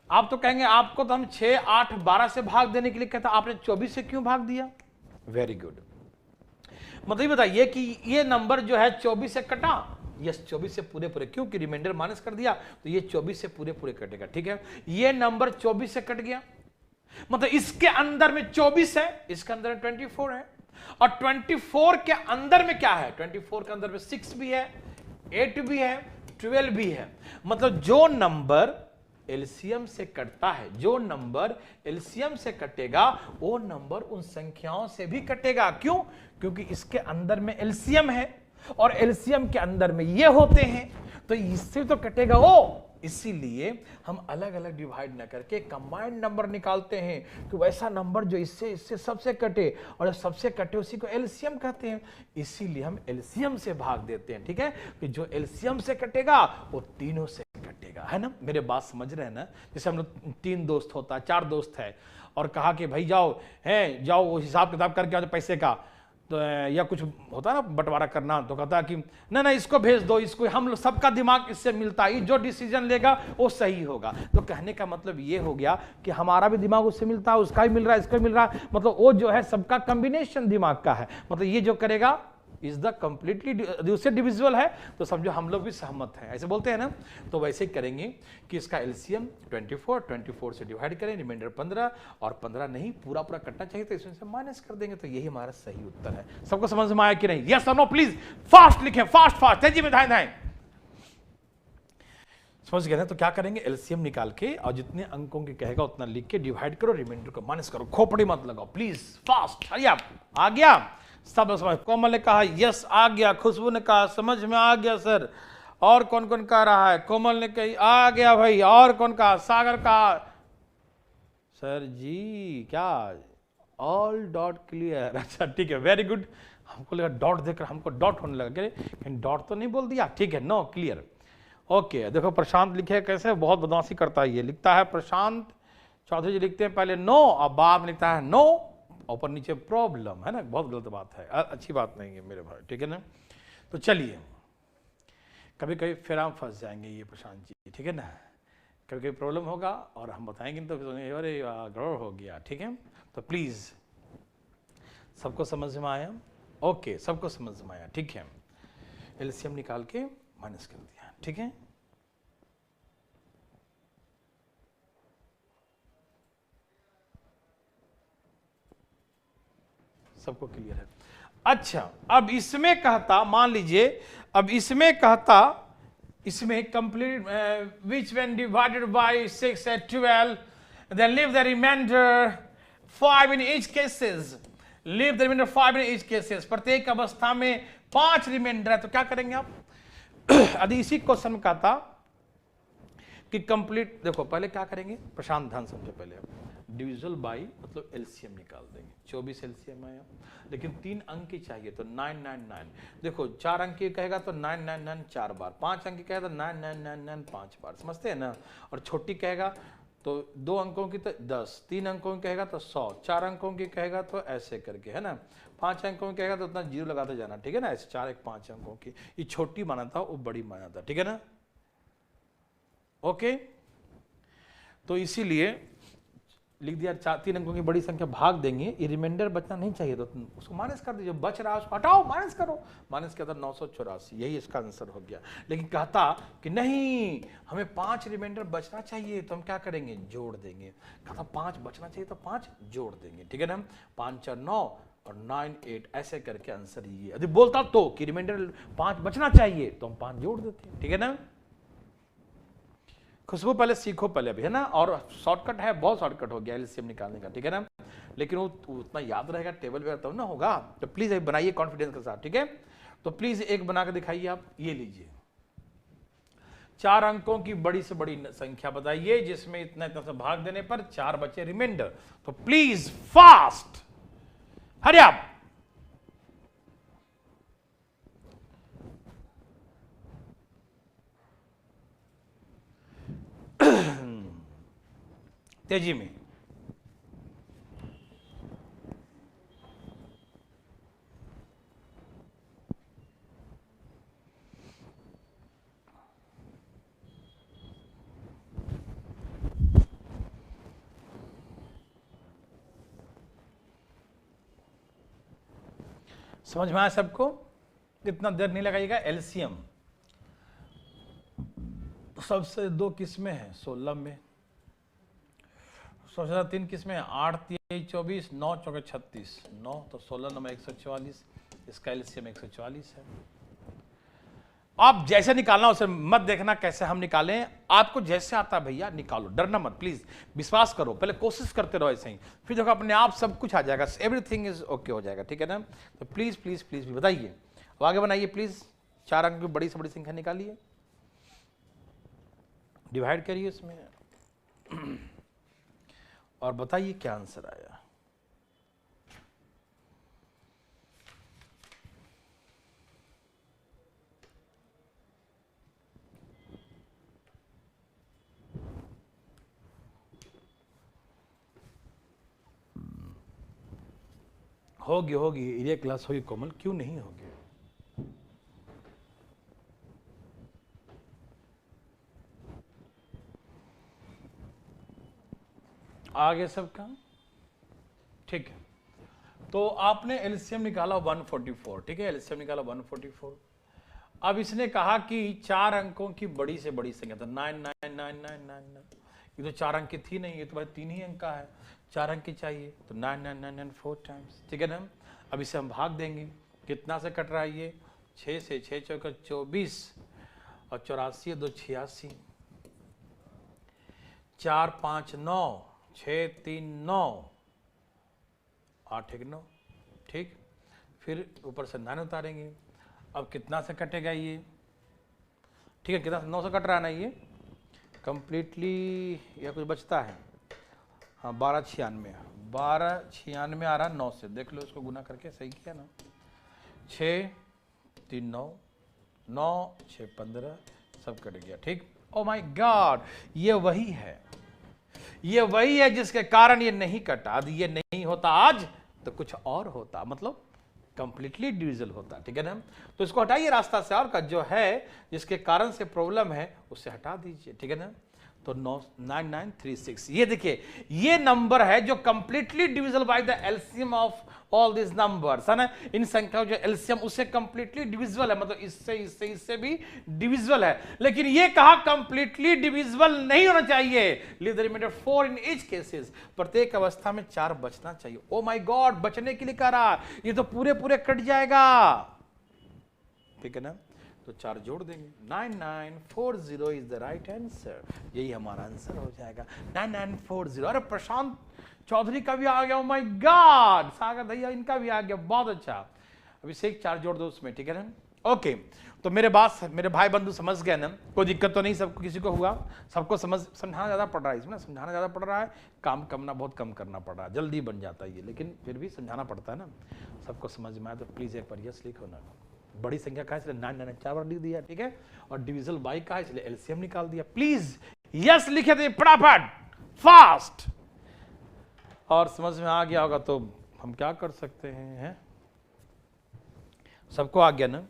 [SPEAKER 1] आप तो कहेंगे आपको तो हम 6 8 12 से भाग देने के लिए कहता, आपने 24 से क्यों भाग दिया? Very good. मतलब बताइए कि ये नंबर जो है 24 से कटा, यस 24 से पूरे पूरे, क्योंकि रिमाइंडर माइनस कर दिया, तो ये 24 से पूरे पूरे कटेगा, ठीक है? ये नंबर 24 से कट गया, मतलब इसके अंदर में 24 है, इसके अंदर में 24 है, और 24 के अंदर में क्या है? 24 के अंदर में 6 भी है, 8 भी है, 12 भी है। मतलब जो नंबर एलसीएम से कटता है, जो नंबर एलसीएम से कटेगा, वो नंबर उन संख्याओं से भी कटेगा। क्यों? क्योंकि इसके अंदर में एलसीएम है, और एलसीएम के अंदर में ये होते हैं, तो इससे तो कटेगा वो। इसीलिए हम अलग अलग डिवाइड न करके कंबाइंड नंबर निकालते हैं, कि वैसा नंबर जो इससे इससे सबसे कटे, और सबसे कटे उसी को एलसीएम कहते हैं। इसीलिए हम एलसीएम से भाग देते हैं, ठीक है? कि जो एलसीएम से कटेगा वो तीनों से कटेगा, है ना? मेरे बात समझ रहे हैं ना? जैसे हम लोग 3 दोस्त होता है, 4 दोस्त है, और कहा कि भाई जाओ वो हिसाब किताब करके आओ पैसे का, तो या कुछ होता है ना बंटवारा करना, तो कहता है कि ना इसको भेज दो, इसको, हम लोग सबका दिमाग इससे मिलता है, जो डिसीजन लेगा वो सही होगा। तो कहने का मतलब ये हो गया कि हमारा भी दिमाग उससे मिलता है, उसका भी मिल रहा है, इसका भी मिल रहा है, मतलब वो जो है सबका कॉम्बिनेशन दिमाग का है, मतलब ये जो करेगा इज द कंप्लीटली उससे डिविजिबल है, तो समझो हम लोग भी सहमत हैं, ऐसे बोलते हैं ना? तो वैसे ही करेंगे कि इसका एलसीएम 24 से डिवाइड करें, रिमाइंडर 15, और 15 नहीं पूरा पूरा कटना चाहिए, तो इसमें से माइनस कर देंगे, तो यही हमारा सही उत्तर है। सबको समझ में आया कि नहीं? यस और नो प्लीज फास्ट लिखें, फास्ट तेजी में धाएं। समझ गए ना? तो क्या करेंगे? एलसीएम निकाल के, और जितने अंकों के कहेगा उतना लिख के डिवाइड करो, रिमाइंडर को माइनस करो, खोपड़ी मत लगाओ प्लीज, फास्ट। आ गया? सब समझ? कोमल ने कहा यस आ गया, खुशबू ने कहा समझ में आ गया सर, और कौन कौन कह रहा है? कोमल ने कही आ गया भाई, और कौन कहा? सागर कहा सर जी क्या ऑल डॉट क्लियर। अच्छा ठीक है, वेरी गुड। हमको लगा डॉट देखकर हमको डॉट होने लगा, कहीं डॉट तो नहीं बोल दिया? ठीक है, नो क्लियर। ओके देखो प्रशांत लिखे कैसे, बहुत बदमाशी करता है ये, लिखता है प्रशांत चौधरी जी लिखते हैं पहले नो, और बाद में लिखता है नो, ऊपर नीचे प्रॉब्लम, है ना? बहुत गलत बात है, अच्छी बात नहीं है मेरे भाई, ठीक है ना? तो चलिए, कभी कभी फिर हम फंस जाएंगे ये प्रशांत जी, ठीक है ना? कभी कभी प्रॉब्लम होगा और हम बताएंगे तो फिर अरे गड़बड़ हो गया, ठीक है? तो प्लीज सबको समझ में आया? ओके सबको समझ में आया, ठीक है? एलसीएम निकाल के माइनस कर दिया, ठीक है? सबको क्लियर है? अच्छा, अब इसमें कहता, मान लीजिए अब इसमें कहता, इसमें complete which when divided by 6 eight 12 then leave the remainder 5 in each cases, leave the remainder 5 in each cases, प्रत्येक अवस्था में 5 रिमाइंडर है, तो क्या करेंगे आप? यदि इसी क्वेश्चन में कहता कि कंप्लीट, देखो पहले क्या करेंगे प्रशांत, ध्यान समझो, पहले डिविजिबल बाई मतलब एलसीएम निकाल देंगे, 24 एलसीएम आया, लेकिन 3 अंक की चाहिए तो 999, देखो 4 अंक की कहेगा तो 999 4 बार, 5 अंक की कहेगा तो 9999 5 बार, समझते हैं ना? और छोटी कहेगा तो 2 अंकों की तो 10, 3 अंकों की कहेगा तो 100, 4 अंकों की कहेगा तो ऐसे करके, है ना? 5 अंकों की कहेगा तो उतना जीरो लगाते जाना, ठीक है ना? ऐसे 4 1 5 अंकों की, ये छोटी माना था वो बड़ी माना था, ठीक है ना? ओके, तो इसीलिए लिख दिया 3 अंकों की बड़ी संख्या भाग देंगे, ये रिमाइंडर बचना नहीं चाहिए, तो उसको माइनस कर दीजिए, बच रहा है उसको हटाओ, माइनस करो, माइनस किया था 984, यही इसका आंसर हो गया। लेकिन कहता कि नहीं हमें 5 रिमाइंडर बचना चाहिए, तो हम क्या करेंगे, जोड़ देंगे। कहता 5 बचना चाहिए तो 5 जोड़ देंगे, ठीक है ना। 5 4 9 और 9 8 ऐसे करके आंसर ये। यदि बोलता तो कि रिमाइंडर 5 बचना चाहिए तो हम 5 जोड़ देते हैं, ठीक है ना। खुशबू पहले सीखो पहले अभी, है ना, और शॉर्टकट है, बहुत शॉर्टकट हो गया एलसीएम निकालने का, ठीक है ना। लेकिन वो उतना याद रहेगा टेबल पे तब ना होगा, तो प्लीज अभी बनाइए कॉन्फिडेंस के साथ, ठीक है। तो प्लीज एक बना के दिखाइए आप, ये लीजिए 4 अंकों की बड़ी से बड़ी संख्या बताइए जिसमें इतना इतना से भाग देने पर 4 बचे रिमाइंडर। तो प्लीज फास्ट, हरी आप। तेजी में। समझ में आया सबको, इतना देर नहीं लगाइएगा। एलसीएम सबसे 2 किस्में हैं 16 में, सबसे ज्यादा 3 किस्में हैं, 8 3 24 9 4 36, 9 तो 16 9 144, इसका एलसीएम 144 है। आप जैसे निकालना उसे मत देखना कैसे हम निकालें, आपको जैसे आता है भैया निकालो, डरना मत, प्लीज विश्वास करो, पहले कोशिश करते रहो ऐसे ही, फिर देखो अपने आप सब कुछ आ जाएगा, एवरीथिंग इज ओके हो जाएगा, ठीक है ना। तो प्लीज प्लीज प्लीज भी बताइए, अब आगे बनाइए प्लीज। 4 अंक की बड़ी से बड़ी संख्या निकालिए, डिवाइड करिए इसमें और बताइए क्या आंसर आया। होगी ये क्लास होगी कोमल, क्यों नहीं होगी। आगे सबका ठीक है। तो आपने एलसीएम निकाला 144, ठीक है, एलसीएम निकाला 144। अब इसने कहा कि 4 अंकों की बड़ी से बड़ी संख्या, तो 99999, ये तो 4 अंक की थी नहीं, ये तो भाई 3 ही अंक का है, 4 अंक की चाहिए, तो 99999 4 टाइम्स, ठीक है ना। अब इसे हम भाग देंगे, कितना से कट रहा है ये, 6 से, 6 चौका 24 और 84 2 86, 4 5 9 6 3 9 8 1 9, ठीक। फिर ऊपर से 9 उतारेंगे, अब कितना से कटेगा ये, ठीक है, कितना 9 से कट रहा है ना ये कंप्लीटली, या कुछ बचता है, हाँ 1296, 1296 आ रहा 9 से, देख लो इसको गुना करके, सही किया ना। 6 3 9 9 6 15, सब कट गया, ठीक। ओ माय गॉड, ये वही है, ये वही है जिसके कारण ये नहीं कटा। यदि ये नहीं होता आज तो कुछ और होता, मतलब कंप्लीटली डिविजल होता, ठीक है ना। तो इसको हटाइए रास्ता से, और का जो है जिसके कारण से प्रॉब्लम है उसे हटा दीजिए, ठीक है ना। तो 9936, ये देखिए ये नंबर है जो completely divisible by the LCM of all this numbers, है ना। इन संख्याओं जो एलसीएम उससे कंप्लीटली डिविजिबल है, मतलब इससे भी डिविजिबल है, लेकिन ये कहा कंप्लीटली डिविजिबल नहीं होना चाहिए। Leave the remainder 4 in each cases, प्रत्येक अवस्था में 4 बचना चाहिए। ओ माय गॉड, बचने के लिए कह रहा, ये तो पूरे पूरे कट जाएगा, ठीक है ना। तो 4 जोड़ देंगे, 9940 इज द राइट आंसर, यही हमारा आंसर हो जाएगा 9940। अरे प्रशांत चौधरी का भी आ गया, ओ माय गॉड, सागर भैया इनका भी आ गया, बहुत अच्छा। अभिषेक 4 जोड़ दो उसमें, ठीक है ना। ओके, तो मेरे भाई बंधु समझ गए ना, कोई दिक्कत तो नहीं, सबको किसी को हुआ, सबको समझाना ज्यादा पड़ रहा है इसमें, समझाना ज्यादा पड़ रहा है, काम करना बहुत कम करना पड़ रहा है, जल्दी बन जाता है ये, लेकिन फिर भी समझाना पड़ता है ना। सबको समझ में आया तो प्लीज एक बार यस लिखो ना। बड़ी संख्या का है इसलिए 999 4 बार लिख दिया, ठीक है, और डिविजिबल बाई का है इसलिए एलसीएम निकाल दिया। प्लीज यस लिखे थे फटाफट, फास्ट। और समझ में आ गया होगा तो हम क्या कर सकते हैं, सबको आ गया ना।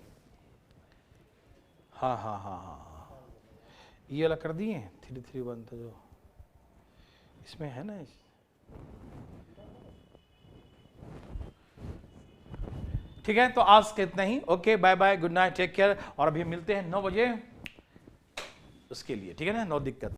[SPEAKER 1] हाँ, ये वाला कर दिए 331 तो जो इसमें है ना, ठीक है। तो आज के इतना ही, okay bye bye, good night, take care. और अभी मिलते हैं 9 बजे उसके लिए, ठीक है ना, नो दिक्कत।